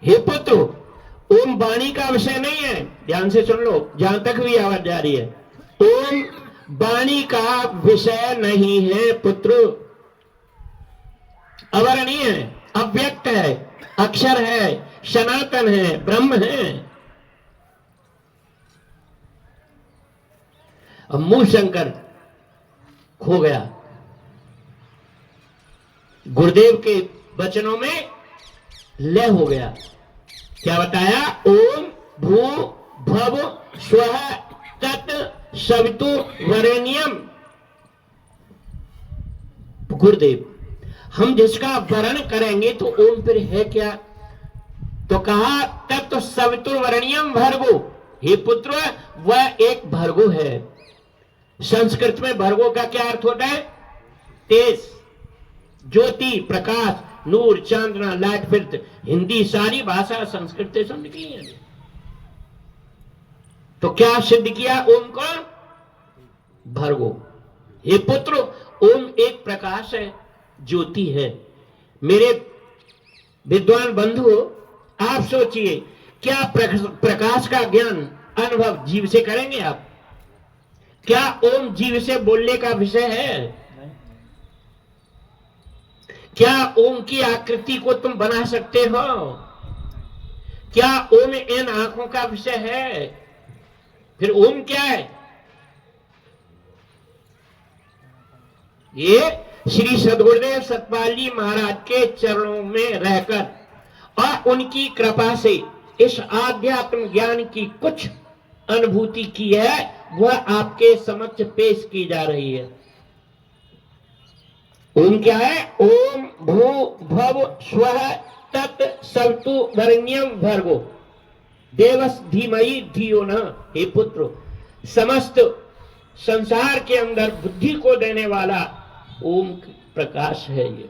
हे पुत्र, ओम वाणी का विषय नहीं है, ध्यान से सुन लो, जहां तक भी आवाज जा रही है। ओम वाणी का विषय नहीं है पुत्र, अवर्णीय है, अव्यक्त है, अक्षर है, सनातन है, ब्रह्म है। अब मूल शंकर खो गया। गुरुदेव के वचनों में लय हो गया। क्या बताया? ओम भू भव स्व तत् सवितु वरेण्यम। गुरुदेव, हम जिसका वर्ण करेंगे तो ओम फिर है क्या? तो कहा तत् सवितु वरेण्यम भर्गो। हे पुत्र, वह एक भर्गो है। संस्कृत में भर्गो का क्या अर्थ होता है? तेज, ज्योति, प्रकाश, नूर, चांदना, लाइट। फिर हिंदी सारी भाषा संस्कृत से समझ गई है। तो क्या सिद्ध किया ओम को? भर्गो। हे पुत्र, ओम एक प्रकाश है, ज्योति है। मेरे विद्वान बंधु, आप सोचिए, क्या प्रकाश का ज्ञान अनुभव जीव से करेंगे आप? क्या ओम जीव से बोलने का विषय है? क्या ओम की आकृति को तुम बना सकते हो? क्या ओम इन आंखों का विषय है? फिर ओम क्या है? ये श्री सद्गुरुदेव सतपाल जी महाराज के चरणों में रहकर और उनकी कृपा से इस आध्यात्म ज्ञान की कुछ अनुभूति की है, वह आपके समक्ष पेश की जा रही है। ओम क्या है? ओम भू भव स्वः तत् सवितु वरेण्यं भर्गो देवस धीमहि धियो न। हे पुत्र, समस्त संसार के अंदर बुद्धि को देने वाला ओम प्रकाश है। ये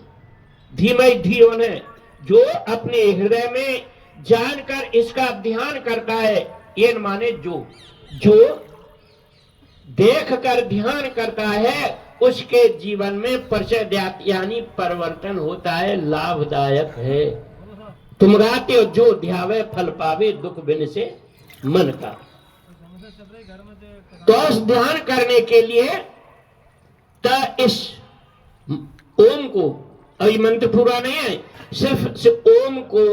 धीमहि धियो न, जो अपने हृदय में जानकर इसका ध्यान करता है, ये माने जो देख कर ध्यान करता है, उसके जीवन में प्रचोदयात यानी परिवर्तन होता है, लाभदायक है। तुम गाते हो जो ध्यावे फल पावे दुख बिन से मन का। तो उस ध्यान करने के लिए तो इस ओम को, अभी मंत्र पूरा नहीं है, सिर्फ ओम को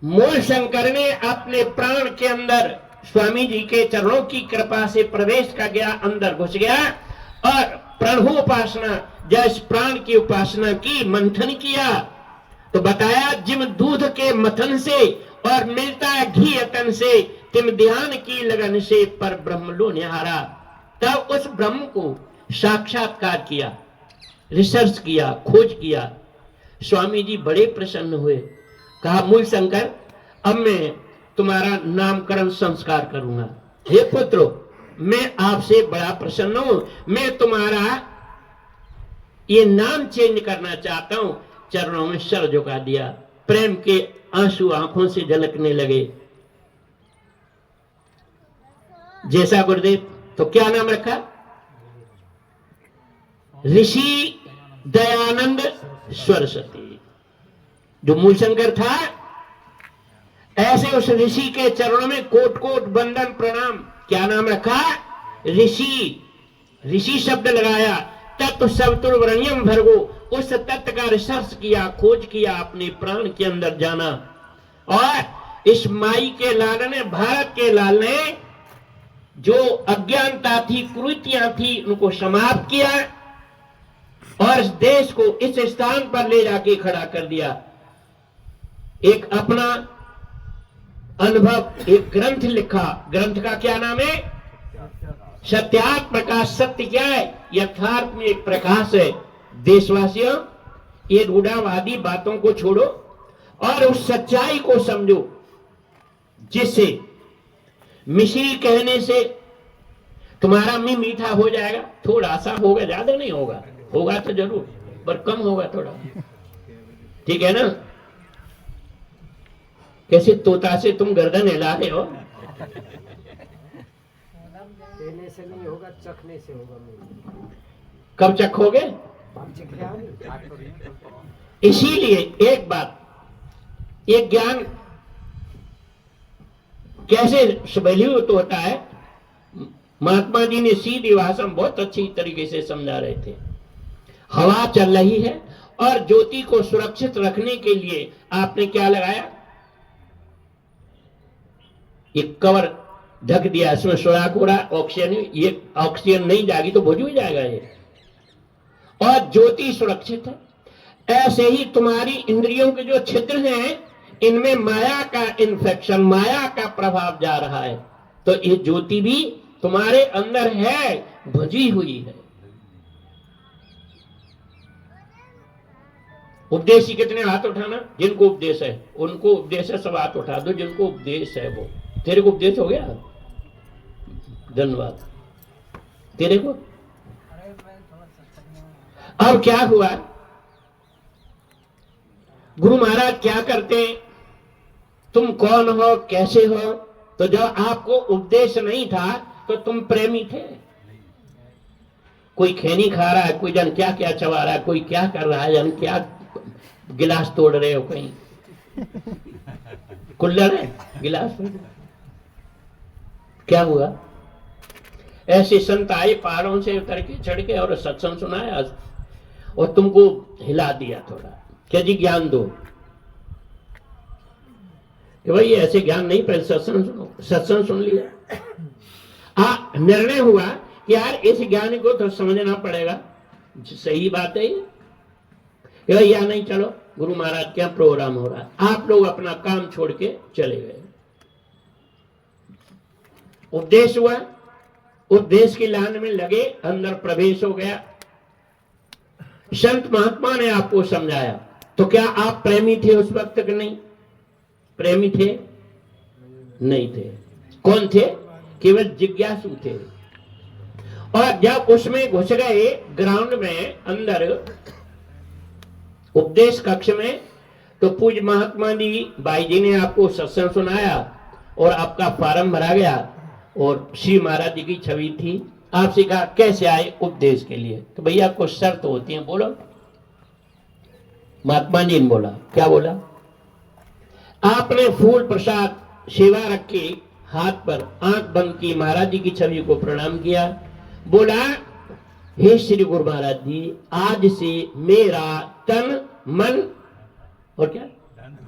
मूल शंकर ने अपने प्राण के अंदर स्वामी जी के चरणों की कृपा से प्रवेश कर गया, अंदर घुस गया और प्रणहोपासना, जैस प्राण की उपासना की, मंथन किया तो बताया जिम दूध के मथन से और मिलता है घी अतन से, तिम ध्यान की लगन से पर ब्रह्म लो निहारा। तब उस ब्रह्म को साक्षात्कार किया, रिसर्च किया, खोज किया। स्वामी जी बड़े प्रसन्न हुए, कहा मूल शंकर, अब मैं तुम्हारा नामकरण संस्कार करूंगा। हे पुत्रो, मैं आपसे बड़ा प्रसन्न हूं, मैं तुम्हारा ये नाम चेंज करना चाहता हूं। चरणों में सर झुका दिया, प्रेम के आंसू आंखों से झलकने लगे। जैसा गुरुदेव, तो क्या नाम रखा? ऋषि दयानंद सरस्वती। जो मूलशंकर था, ऐसे उस ऋषि के चरणों में कोट कोट वंदन प्रणाम। क्या नाम रखा? ऋषि। ऋषि शब्द लगाया, तत्व सवितुर्वरेण्यं भर्गो, उस तत्व का रिसर्च किया, खोज किया, अपने प्राण के अंदर जाना। और इस माई के लाल ने, भारत के लाल ने, जो अज्ञानता थी, कुरीतियां थी, उनको समाप्त किया और इस देश को इस स्थान पर ले जाके खड़ा कर दिया। एक अपना अनुभव, एक ग्रंथ लिखा। ग्रंथ का क्या नाम है? सत्यार्थ प्रकाश। सत्य क्या है? यथार्थ में एक प्रकाश है। देशवासियों, ये रूढ़ावादी बातों को छोड़ो और उस सच्चाई को समझो, जिससे मिश्री कहने से तुम्हारा मुंह मीठा हो जाएगा। थोड़ा सा होगा, ज्यादा नहीं होगा, होगा तो जरूर, पर कम होगा थोड़ा। ठीक है ना? कैसे तोता से तुम गर्दन हिला रहे हो? देने से नहीं होगा, चखने से होगा। कब चखोगे? आप चख रहे हो? इसीलिए एक बात, ये ज्ञान कैसे स्वैलित होता है, महात्मा जी ने सीधी भाषा में बहुत अच्छी तरीके से समझा रहे थे। हवा चल रही है और ज्योति को सुरक्षित रखने के लिए आपने क्या लगाया? एक कवर ढक दिया, इसमें सुराख हो रहा, ऑक्सीजन, ये ऑक्सीजन नहीं जाएगी तो बुझ भी जाएगा ये, और ज्योति सुरक्षित है। ऐसे ही तुम्हारी इंद्रियों के जो छिद्र हैं, इनमें माया का इन्फेक्शन, माया का प्रभाव जा रहा है, तो ये ज्योति भी तुम्हारे अंदर है, बुझी हुई है। उपदेश ही कितने? हाथ उठाना। जिनको उपदेश है उनको उपदेश है, सब हाथ उठा दो जिनको उपदेश है। वो तेरे को उपदेश हो गया? धन्यवाद। तेरे को? अब क्या हुआ? गुरु महाराज क्या करते हैं? तुम कौन हो, कैसे हो? तो जब आपको उपदेश नहीं था तो तुम प्रेमी थे। कोई खैनी खा रहा है, कोई जन क्या क्या चबा रहा है, कोई क्या कर रहा है, जन क्या गिलास तोड़ रहे हो, कहीं कुल्लड़ है गिलास में। क्या हुआ? ऐसे संत आए पहाड़ों से उतर के, चढ़ के और सत्संग सुनाया और तुमको हिला दिया थोड़ा, क्या जी ज्ञान दो, कि भाई ऐसे ज्ञान नहीं, पहले सत्संग सुनो, सत्संग सुन लिया, निर्णय हुआ कि यार इस ज्ञान को तो समझना पड़ेगा, सही बात है ये, कि भाई या नहीं, चलो गुरु महाराज क्या प्रोग्राम हो रहा है, आप लोग अपना काम छोड़ के चले गए। उपदेश हुआ, उपदेश की लाइन में लगे, अंदर प्रवेश हो गया, संत महात्मा ने आपको समझाया, तो क्या आप प्रेमी थे उस वक्त तक? नहीं प्रेमी थे, नहीं थे। कौन थे? केवल जिज्ञासु थे। और जब उसमें घुस गए ग्राउंड में अंदर उपदेश कक्ष में, तो पूज्य महात्मा जी बाई जी ने आपको सत्संग सुनाया और आपका फार्म भरा गया और श्री महाराज जी की छवि थी। आपसे कहा कैसे आए उपदेश के लिए, तो भैया कुछ शर्त होती है, बोलो। महात्मा जी ने बोला, क्या बोला? आपने फूल प्रसाद सेवा रखी, हाथ पर आंख बंद की, महाराज जी की छवि को प्रणाम किया, बोला हे श्री गुरु महाराज जी, आज से मेरा तन मन और क्या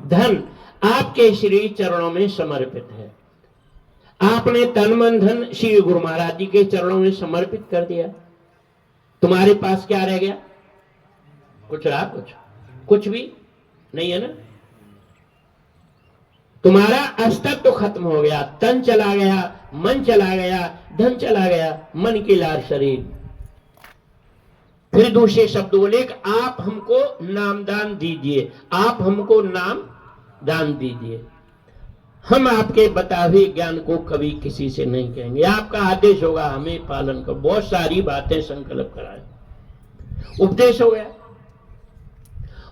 धन आपके श्री चरणों में समर्पित है। आपने तन मन धन श्री गुरु महाराज जी के चरणों में समर्पित कर दिया, तुम्हारे पास क्या रह गया? कुछ रहा? कुछ भी नहीं है ना। तुम्हारा अस्तित्व खत्म हो गया, तन चला गया, मन चला गया, धन चला गया, मन के लार शरीर। फिर दूसरे शब्द बोले, आप हमको नामदान दीजिए, आप हमको नाम दान दीजिए। हम आपके बताए हुए ज्ञान को कभी किसी से नहीं कहेंगे, आपका आदेश होगा, हमें पालन करो। बहुत सारी बातें संकल्प कराए, उपदेश हो गया।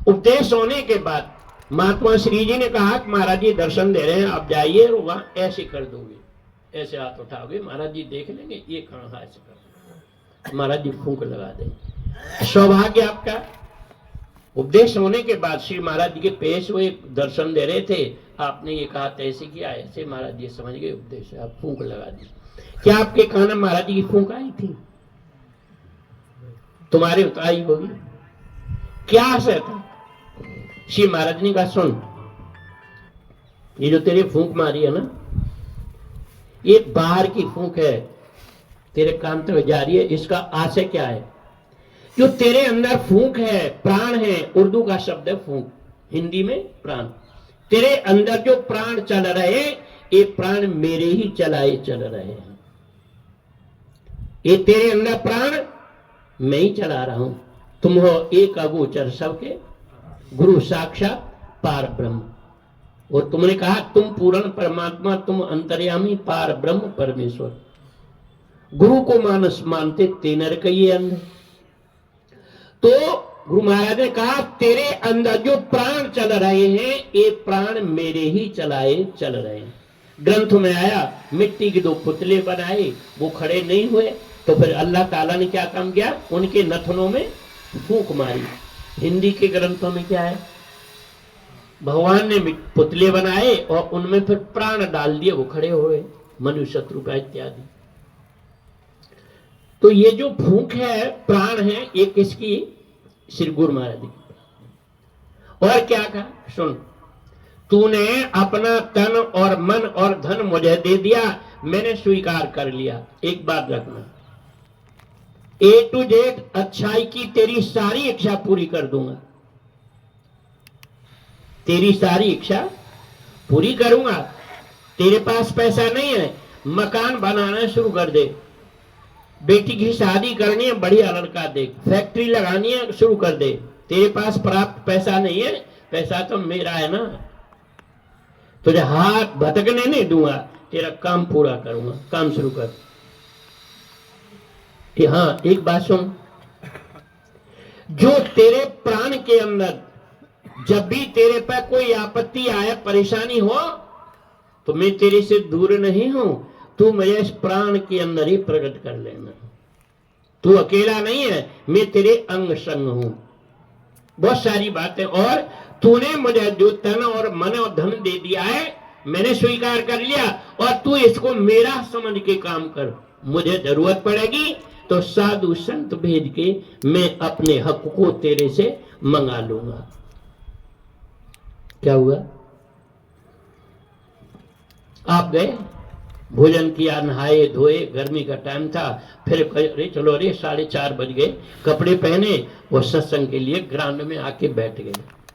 उपदेश होने के बाद महात्मा श्री जी ने कहा कि महाराज जी दर्शन दे रहे हैं, आप जाइए और वहां ऐसे कर दोगे, ऐसे हाथ उठाओगे, महाराज जी देख लेंगे ये कहां हाथ से कर, महाराज जी फूंक लगा देंगे। सौभाग्य आपका। उपदेश होने के बाद श्री महाराज जी के पेश हुए, दर्शन दे रहे थे, आपने ये कहा ऐसे किया, ऐसे महाराज जी समझ गए उपदेश है, आप फूंक लगा दी। क्या आपके कान में महाराज जी की फूंक आई थी? तुम्हारे उताई होगी। क्या असर था? श्री महाराज ने कहा सुन, ये जो तेरे फूंक मारी है ना, ये बाहर की फूंक है, तेरे कान तक जा रही है, इसका आशय क्या है? जो तेरे अंदर फूंक है, प्राण है, उर्दू का शब्द है फूंक, हिंदी में प्राण। तेरे अंदर जो प्राण चल रहे, ये प्राण मेरे ही चलाए चल रहे हैं। ये तेरे अंदर प्राण मैं ही चला रहा हूं। तुम हो एक अगोचर सबके गुरु साक्षात पार ब्रह्म। और तुमने कहा तुम पूर्ण परमात्मा, तुम अंतर्यामी पार ब्रह्म परमेश्वर। गुरु को मानस मानते तेनर कहिए अंध। तो गुरु महाराज ने कहा तेरे अंदर जो प्राण चल रहे हैं, ये प्राण मेरे ही चलाए चल रहे हैं। ग्रंथ में आया मिट्टी के दो पुतले बनाए, वो खड़े नहीं हुए, तो फिर अल्लाह ताला ने क्या काम किया? उनके नथनों में फूंक मारी। हिंदी के ग्रंथों में क्या है? भगवान ने पुतले बनाए और उनमें फिर प्राण डाल दिए, वो खड़े हुए, मनु शत्रुपा इत्यादि। तो ये जो फूंक है, प्राण है, ये किसकी? श्री गुरु महाराज जी। और क्या कहा? सुन, तूने अपना तन और मन और धन मुझे दे दिया, मैंने स्वीकार कर लिया। एक बात रखना, A to Z अच्छाई की तेरी सारी इच्छा पूरी कर दूंगा, तेरी सारी इच्छा पूरी करूंगा। तेरे पास पैसा नहीं है, मकान बनाना शुरू कर दे। बेटी की शादी करनी है, बढ़िया लड़का देख। फैक्ट्री लगानी है, शुरू कर दे। तेरे पास प्राप्त पैसा नहीं है, पैसा तो मेरा है ना। तुझे हाथ भटकने नहीं दूंगा, तेरा काम पूरा करूंगा। काम शुरू कर। कि हाँ, एक बात सुन, जो तेरे प्राण के अंदर जब भी तेरे पर कोई आपत्ति आए, परेशानी हो, तो मैं तेरे से दूर नहीं हूं, तू मुझे इस प्राण के अंदर ही प्रकट कर लेना। तू अकेला नहीं है, मैं तेरे अंग संग हूं। बहुत सारी बातें। और तूने मुझे जो तन और मन और धन दे दिया है, मैंने स्वीकार कर लिया, और तू इसको मेरा समझ के काम कर। मुझे जरूरत पड़ेगी तो साधु संत भेज के मैं अपने हक को तेरे से मंगा लूंगा। क्या हुआ? आप गए, भोजन किया, नहाए धोए, गर्मी का टाइम था, फिर अरे चलो, अरे 4:30 बज गए, कपड़े पहने वो सत्संग के लिए ग्राउंड में आके बैठ गए।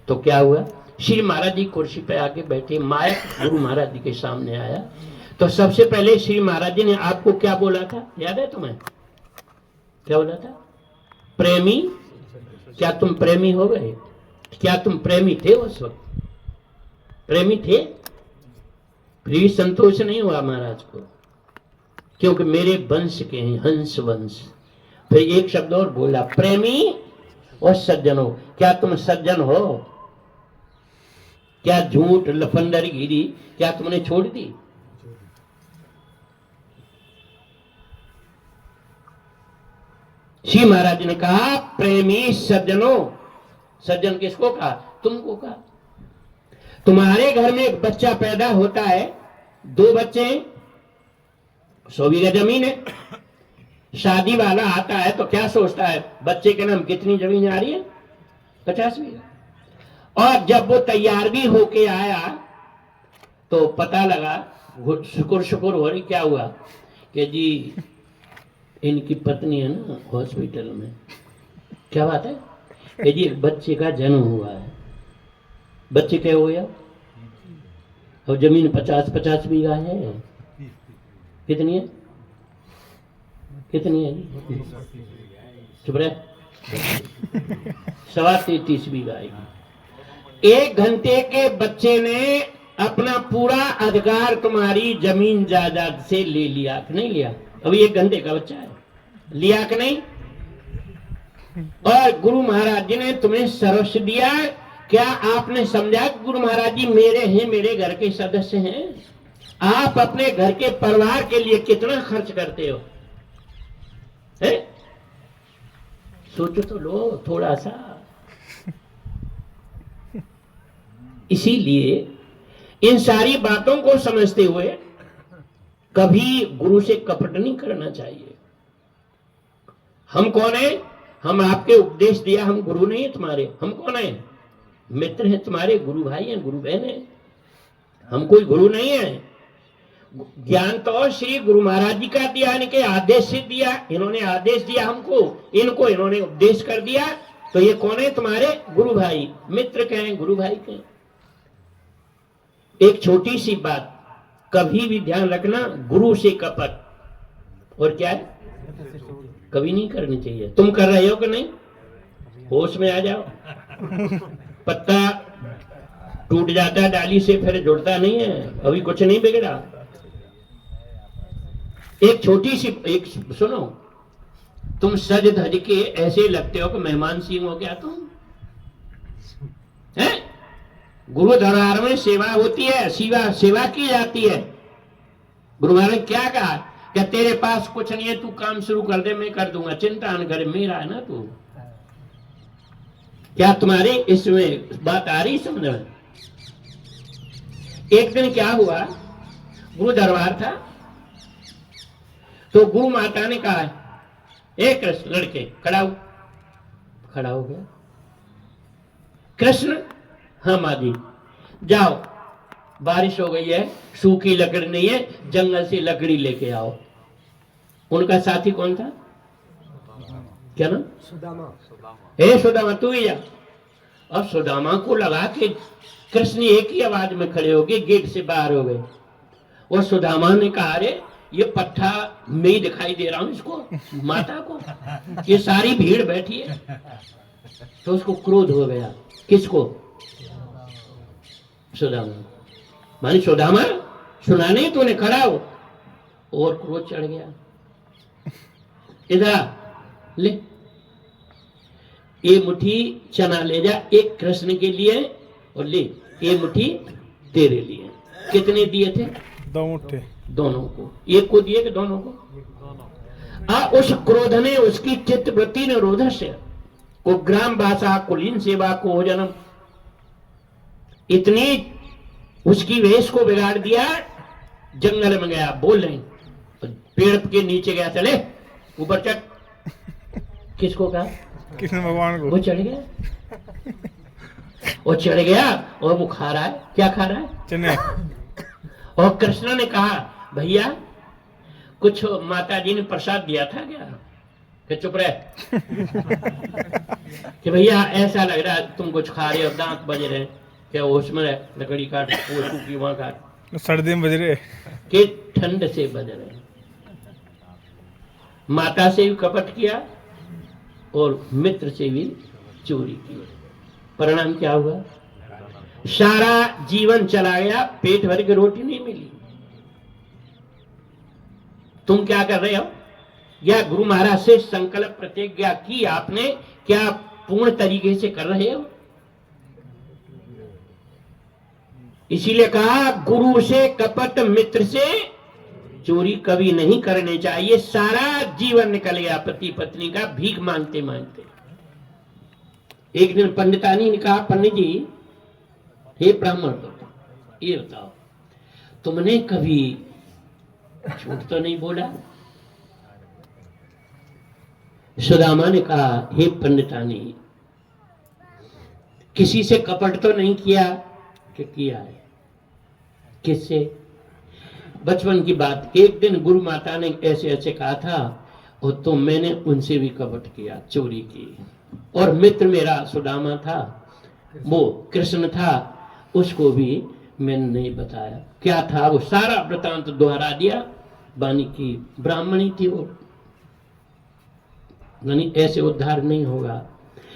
तो क्या हुआ? श्री महाराज जी कुर्सी पे आके बैठे, मायक गुरु महाराज जी के सामने आया। तो सबसे पहले श्री महाराज जी ने आपको क्या बोला था, याद है तुम्हें? क्या बोला था? प्रेमी, क्या तुम प्रेमी हो गए? क्या तुम प्रेमी थे उस वक्त? प्रेमी थे? फिर भी संतोष नहीं हुआ महाराज को, क्योंकि मेरे वंश के हैं, हंस वंश। फिर एक शब्द और बोला, प्रेमी और सज्जन हो। क्या तुम सज्जन हो? क्या झूठ लफंडरगिरी क्या तुमने छोड़ दी? श्री महाराज ने कहा, प्रेमी सज्जनों। सज्जन किसको कहा? तुमको कहा। तुम्हारे घर में एक बच्चा पैदा होता है, 2 बच्चे हैं, 100 बीघा जमीन है, शादी वाला आता है तो क्या सोचता है? बच्चे के नाम कितनी जमीन आ रही है? 50 बीघा। और जब वो तैयार भी होके आया तो पता लगा, शुक्र हो रही, क्या हुआ कि जी इनकी पत्नी है ना हॉस्पिटल में। क्या बात है? कि जी बच्चे का जन्म हुआ है। बच्चे क्या हो गया? और जमीन 50 बीघा है। कितनी है? कितनी है? चुप रहे। 33.25 बीघा है। 1 घंटे के बच्चे ने अपना पूरा अधिकार तुम्हारी जमीन जायदाद से ले लिया कि नहीं लिया? अभी 1 घंटे का बच्चा है, लिया कि नहीं? और गुरु महाराज जी ने तुम्हें सर्वस्व दिया। क्या आपने समझा गुरु महाराज जी मेरे हैं, मेरे घर के सदस्य हैं? आप अपने घर के परिवार के लिए कितना खर्च करते हो? है? सोचो तो लो थोड़ा सा। इसीलिए इन सारी बातों को समझते हुए कभी गुरु से कपट नहीं करना चाहिए। हम कौन है? हम आपके उपदेश दिया, हम गुरु नहीं है तुम्हारे। हम कौन है? मित्र हैं तुम्हारे, गुरु भाई हैं, गुरु बहन है। हम कोई गुरु नहीं है। ज्ञान तो श्री गुरु महाराज जी का दिया, इनके आदेश से दिया। इन्होंने आदेश दिया हमको, इनको इन्होंने उपदेश कर दिया। तो ये कौन है तुम्हारे? गुरु भाई। मित्र कहें, गुरु भाई कहें। एक छोटी सी बात कभी भी ध्यान रखना, गुरु से कपट और क्या है कभी नहीं करनी चाहिए। तुम कर रहे हो कि नहीं? होश में आ जाओ। पत्ता टूट जाता है डाली से, फिर जुड़ता नहीं है। अभी कुछ नहीं बिगड़ा। एक छोटी सी एक सुनो, तुम सज धज के ऐसे लगते हो कि मेहमान सिंह हो क्या तुम? हैं? गुरु दरबार में सेवा होती है, सेवा की जाती है। गुरु महाराज ने क्या कहा? क्या तेरे पास कुछ नहीं है, तू काम शुरू कर दे, मैं कर दूंगा, चिंता न करे, मेरा है ना तू। क्या तुम्हारी इसमें बात आ रही समझ? एक दिन क्या हुआ, गुरु दरबार था तो गुरु माता ने कहा, ए कृष्ण, लड़के खड़ा हो। खड़ा हो गया। कृष्ण, हाँ माँ जी, जाओ, बारिश हो गई है, सूखी लकड़ी नहीं है, जंगल से लकड़ी लेके आओ। उनका साथी कौन था? क्या नाम? सुदामा। हे सुदामा, तू ही जा। और सुदामा को लगा कि कृष्ण एक ही आवाज में खड़े हो गए, गेट से बाहर हो गए। और सुदामा ने कहा, अरे ये पट्टा मैं ही दिखाई दे रहा हूं इसको, माता को, ये सारी भीड़ बैठी है। तो उसको क्रोध हो गया। किसको? सुदामा। मानी सुदामा, सुना नहीं तूने, खड़ा हो। और क्रोध चढ़ गया। इधर ले, ये मुट्ठी चना ले जा, एक कृष्ण के लिए, और ले ये मुट्ठी तेरे लिए। कितने दिए थे? 2 मुट्ठे। दोनों को। एक को दिए कि दोनों को? उस क्रोध ने, उसकी चित्तवृत्ति ने रोध से को ग्राम भाषा कुलीन सेवा को जन्म, इतनी उसकी वेश को बिगाड़ दिया। जंगल में गया, बोल रहे, पेड़ के नीचे गया, चले ऊपर चढ़, किसको कहा? कृष्ण भगवान वो को। चढ़ गया, वो चढ़ गया और वो खा रहा है। क्या खा रहा है? चने। और कृष्ण ने कहा भैया कुछ माता जी ने प्रसाद दिया था क्या? कि चुप रहे कि भैया ऐसा लग रहा है तुम कुछ खा रहे हो, दांत बज रहे, क्या उसमें लकड़ी काट, वो सूखी वहां काट, सर्दी में बज रहे। कि ठंड से बज रहे। माता से भी कपट किया और मित्र से भी चोरी की। परिणाम क्या हुआ? सारा जीवन चला गया, पेट भर के रोटी नहीं मिली। तुम क्या कर रहे हो? या गुरु महाराज से संकल्प प्रतिज्ञा की आपने, क्या पूर्ण तरीके से कर रहे हो? इसीलिए कहा गुरु से कपट, मित्र से चोरी कभी नहीं करनी चाहिए। सारा जीवन निकल गया पति पत्नी का भीख मांगते मांगते। एक दिन पंडितानी ने कहा पंडित जी, हे ब्राह्मण, ये बताओ तुमने कभी झूठ तो नहीं बोला? सुदामा ने कहा हे पंडितानी, किसी से कपट तो नहीं किया? कि किया है। किससे? बचपन की बात, एक दिन गुरु माता ने ऐसे ऐसे कहा था और तो मैंने उनसे भी कपट किया, चोरी की। और मित्र मेरा सुदामा था, वो कृष्ण था, उसको भी मैंने नहीं बताया। क्या था? वो सारा वृतांत दोहरा दिया। बानी की ब्राह्मणी थी वो, यानी ऐसे उद्धार नहीं होगा।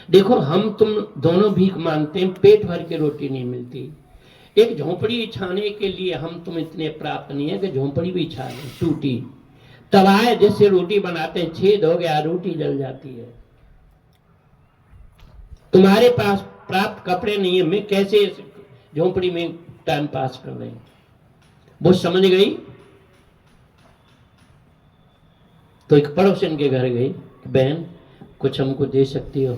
देखो हम तुम दोनों भीख मांगते हैं, पेट भर के रोटी नहीं मिलती। एक झोंपड़ी छाने के लिए हम तुम इतने प्राप्त नहीं है कि झोंपड़ी भी छा लें, टूटी तवाए जैसे रोटी बनाते हैं, छेद हो गया, रोटी जल जाती है। तुम्हारे पास प्राप्त कपड़े नहीं है, मैं कैसे झोंपड़ी में टाइम पास कर रहे हैं? वो समझ गई तो एक पड़ोसन के घर गई, बहन कुछ हमको दे सकती हो?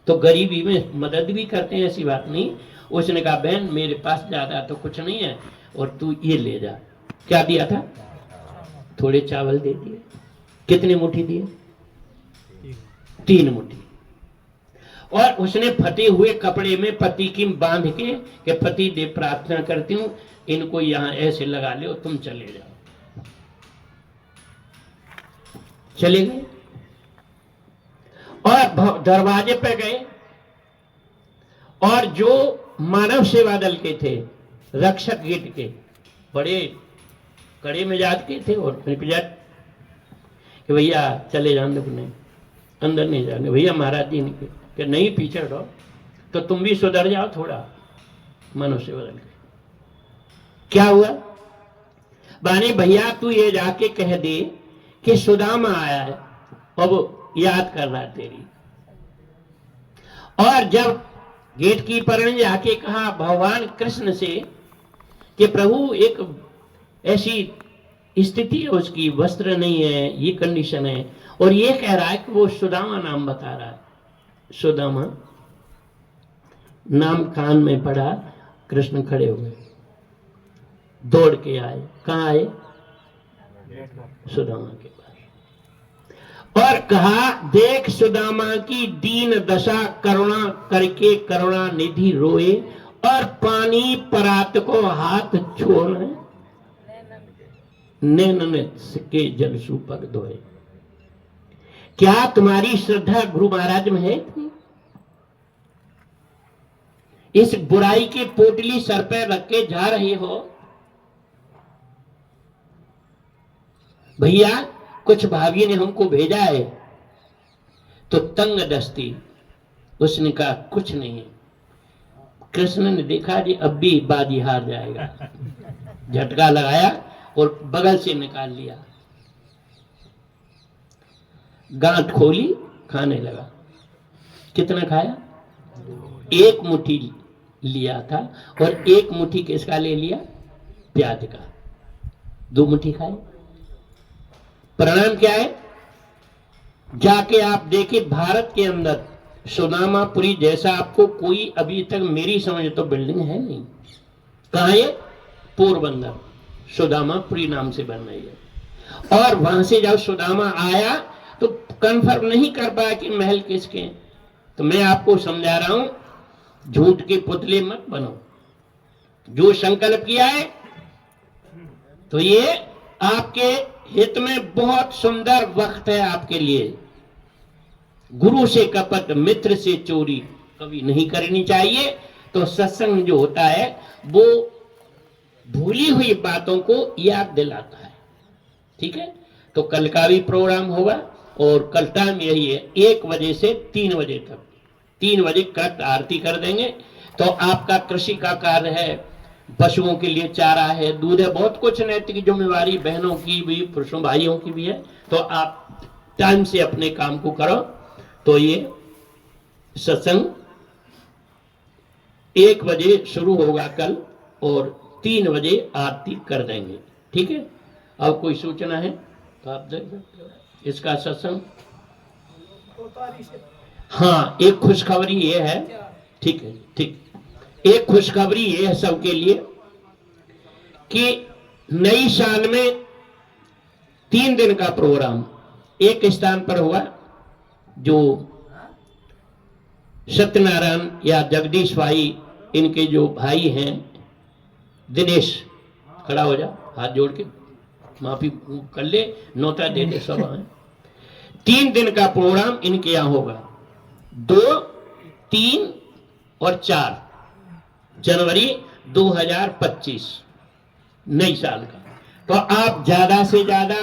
तो गरीबी में मदद भी करते हैं, ऐसी बात नहीं। उसने कहा बहन मेरे पास ज्यादा तो कुछ नहीं है और तू ये ले जा। क्या दिया था? थोड़े चावल दे दिए। कितने मुट्ठी दिए? 3 मुट्ठी। और उसने फटे हुए कपड़े में पति की बांध के कि पति देव प्रार्थना करती हूं, इनको यहां ऐसे लगा ले और तुम चले जाओ। चले गए और दरवाजे पे गए और जो मानव सेवा दल के थे, रक्षक गेट के, बड़े कड़े मिजाज के थे और कि भैया चले जाने को नहीं, अंदर नहीं जाने। भैया महाराज जी ने कि नहीं पीछे हटो, तो तुम भी सुधर जाओ थोड़ा, मानव सेवा दल के। क्या हुआ? बानी भैया तू ये जाके कह दे कि सुदामा आया है और वो याद कर रहा है तेरी। और जब गेट कीपर ने जाके कहा भगवान कृष्ण से कि प्रभु एक ऐसी स्थिति है उसकी, वस्त्र नहीं है, ये कंडीशन है, और ये कह रहा है कि वो सुदामा नाम बता रहा है। सुदामा नाम कान में पड़ा। कृष्ण खड़े हुए, दौड़ के आए। कहाँ आए? सुदामा के पास। और कहा देख सुदामा की दीन दशा, करुणा करके करुणा निधि रोए, और पानी परात को हाथ छोड़ नैन के जल सूपक धोए। क्या तुम्हारी श्रद्धा गुरु महाराज में है? इस बुराई की पोटली सर पर रख के जा रहे हो? भैया कुछ भाभी ने हमको भेजा है तो तंग दस्ती। उसने कहा कुछ नहीं। कृष्ण ने देखा जी अब भी बाजी हार जाएगा, झटका लगाया और बगल से निकाल लिया, गांठ खोली, खाने लगा। कितना खाया? 1 मुट्ठी लिया था और 1 मुट्ठी किसका ले लिया? प्याज का। 2 मुट्ठी खाए। परिणाम क्या है? जाके आप देखिए भारत के अंदर सुदामापुरी जैसा आपको कोई अभी तक मेरी समझ तो बिल्डिंग है नहीं। कहाँ है? पोरबंदर सुदामापुरी नाम से बन रही है। और वहां से जब सुदामा आया तो कंफर्म नहीं कर पाया कि महल किसके हैं। तो मैं आपको समझा रहा हूं, झूठ के पुतले मत बनो। जो संकल्प किया है तो ये आपके हित में बहुत सुंदर वक्त है आपके लिए। गुरु से कपट, मित्र से चोरी कभी नहीं करनी चाहिए। तो सत्संग जो होता है वो भूली हुई बातों को याद दिलाता है। ठीक है, तो कल का भी प्रोग्राम होगा और कल टाइम यही है 1 बजे से 3 बजे तक। 3 बजे कृत आरती कर देंगे। तो आपका कृषि का कार्य है, पशुओं के लिए चारा है, दूध है, बहुत कुछ नैतिक जिम्मेवारी बहनों की भी, पुरुषों भाइयों की भी है। तो आप टाइम से अपने काम को करो। तो ये सत्संग 1 बजे शुरू होगा कल और 3 बजे आरती कर देंगे। ठीक है, अब कोई सूचना है तो आप देख सकते हो इसका सत्संग। हाँ, एक खुशखबरी ये है, ठीक है, ठीक, एक खुशखबरी ये है सबके लिए कि नई साल में 3 दिन का प्रोग्राम एक स्थान पर हुआ। जो सत्यनारायण या जगदीश भाई, इनके जो भाई हैं, दिनेश, खड़ा हो जा, हाथ जोड़ के माफी कर ले, नोटा दे दे सब हैं। 3 दिन का प्रोग्राम इनके यहाँ होगा, 2, 3 और 4 जनवरी 2025 नई साल का। तो आप ज्यादा से ज्यादा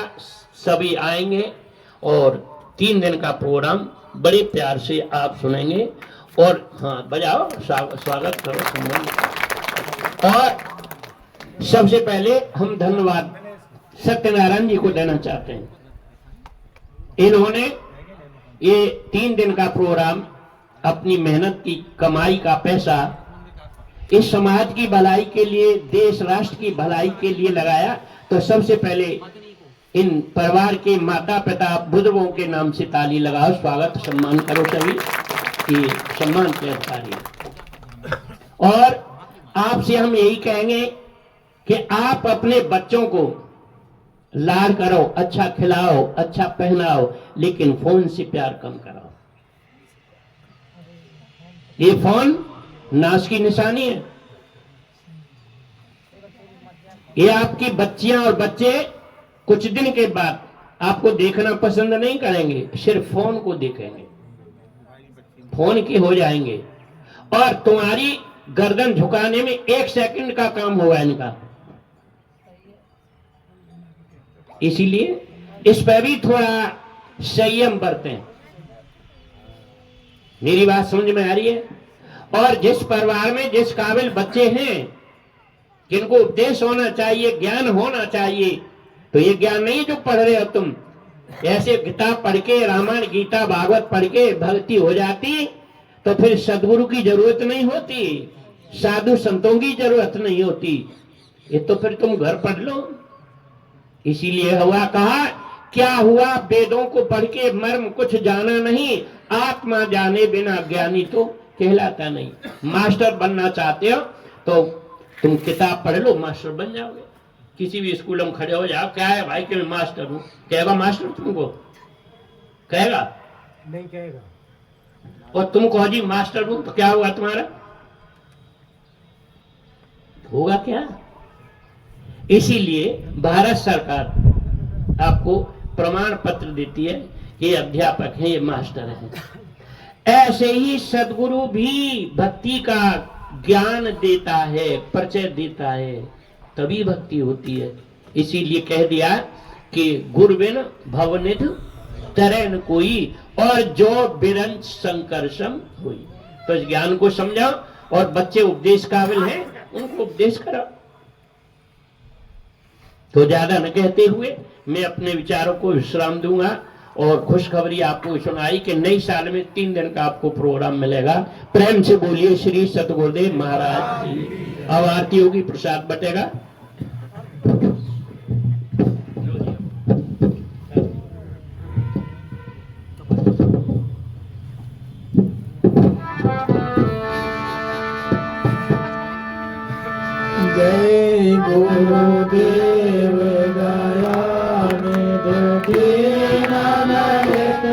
सभी आएंगे और 3 दिन का प्रोग्राम बड़े प्यार से आप सुनेंगे। और हाँ, बजाओ, स्वागत करो, सम्मान। और सबसे पहले हम धन्यवाद सत्यनारायण जी को देना चाहते हैं। इन्होंने ये 3 दिन का प्रोग्राम अपनी मेहनत की कमाई का पैसा इस समाज की भलाई के लिए, देश राष्ट्र की भलाई के लिए लगाया। तो सबसे पहले इन परिवार के माता पिता बुजुर्गों के नाम से ताली लगाओ, स्वागत सम्मान करो सभी कि सम्मान के अधिकारी। और आपसे हम यही कहेंगे कि आप अपने बच्चों को लाड करो, अच्छा खिलाओ, अच्छा पहनाओ, लेकिन फोन से प्यार कम कराओ। ये फोन नाश की निशानी है। ये आपकी बच्चियां और बच्चे कुछ दिन के बाद आपको देखना पसंद नहीं करेंगे, सिर्फ फोन को देखेंगे, फोन के हो जाएंगे। और तुम्हारी गर्दन झुकाने में 1 सेकंड का काम होगा इनका। इसीलिए इस पर भी थोड़ा संयम बरतें। मेरी बात समझ में आ रही है? और जिस परिवार में जिस काबिल बच्चे हैं, जिनको उपदेश होना चाहिए, ज्ञान होना चाहिए, तो ये ज्ञान नहीं जो पढ़ रहे हो तुम। ऐसे किताब पढ़ के, रामायण गीता भागवत पढ़ के भक्ति हो जाती तो फिर सदगुरु की जरूरत नहीं होती, साधु संतों की जरूरत नहीं होती। ये तो फिर तुम घर पढ़ लो। इसीलिए हुआ कहा, क्या हुआ वेदों को पढ़ के मर्म कुछ जाना नहीं, आत्मा जाने बिना ज्ञानी तो कहलाता नहीं। मास्टर बनना चाहते हो तो तुम किताब पढ़ लो, मास्टर बन जाओगे। किसी भी स्कूल में खड़े हो जाओ, क्या है भाई कि मैं मास्टर हूं, कहेगा मास्टर तुमको? कहेगा नहीं कहेगा। और तुम कहो जी मास्टर हूं, तो क्या हुआ तुम्हारा? होगा क्या? इसीलिए भारत सरकार आपको प्रमाण पत्र देती है कि ये अध्यापक हैं, ये मास्टर हैं। ऐसे ही सदगुरु भी भक्ति का ज्ञान देता है, परिचय देता है, तभी भक्ति होती है। इसीलिए कह दिया कि गुरुबिन भवनिध तरैन कोई, और जो बिरंच संकर्षम हुई। तो इस ज्ञान को समझाओ और बच्चे उपदेश काबिल हैं, उनको उपदेश कराओ। तो ज्यादा न कहते हुए मैं अपने विचारों को विश्राम दूंगा और खुशखबरी आपको सुनाई कि नई साल में 3 दिन का आपको प्रोग्राम मिलेगा। प्रेम से बोलिए श्री सतगुरुदेव महाराज की। अब आरती होगी, प्रसाद बटेगा। जय गुरुदेव दया निधि दीन नायक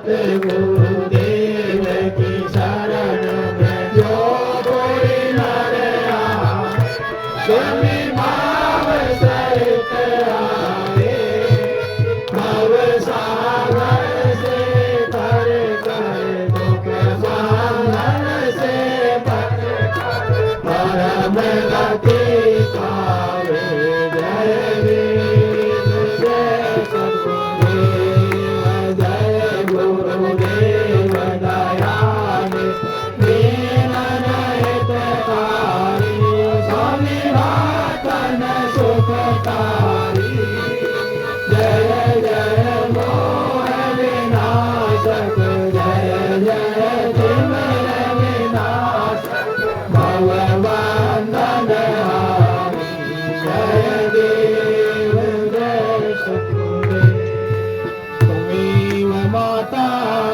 सतगुरुदेव की शरण में जो कोई नर आए, स्वामी भाव सहित आए, भव सागर से तर कर दुख सागर से परम गति पावे। जय वीर जय सद्गुरुदेव, जय गुरुदेव दयानि दीनन हितकारी, स्वामी भातन सुखकारी। जय जय मोह विनाशक, जय जय तिमिर विनाशक, भवबंधन हारी। जय देव जय सद्गुरुदेव। तुमेव माता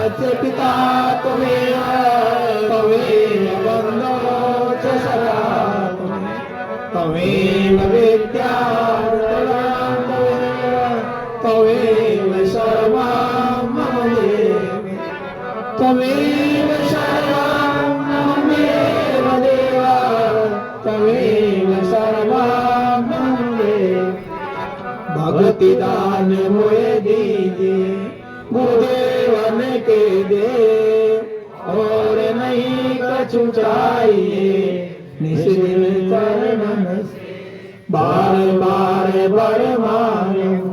च पिता तुमेव, त्वमेव बन्धो च सखा त्वमेव विद्या त्वमेव सर्वं मम देव, त्वमेव सर्वं ममेव देव, त्वमेव सर्वं मम देव। भक्ति दान मोहे दीजिए गुरुदेवन के दे, और नहीं कछु चाहिए निज दिल चरणन से, बार बार बर मांगो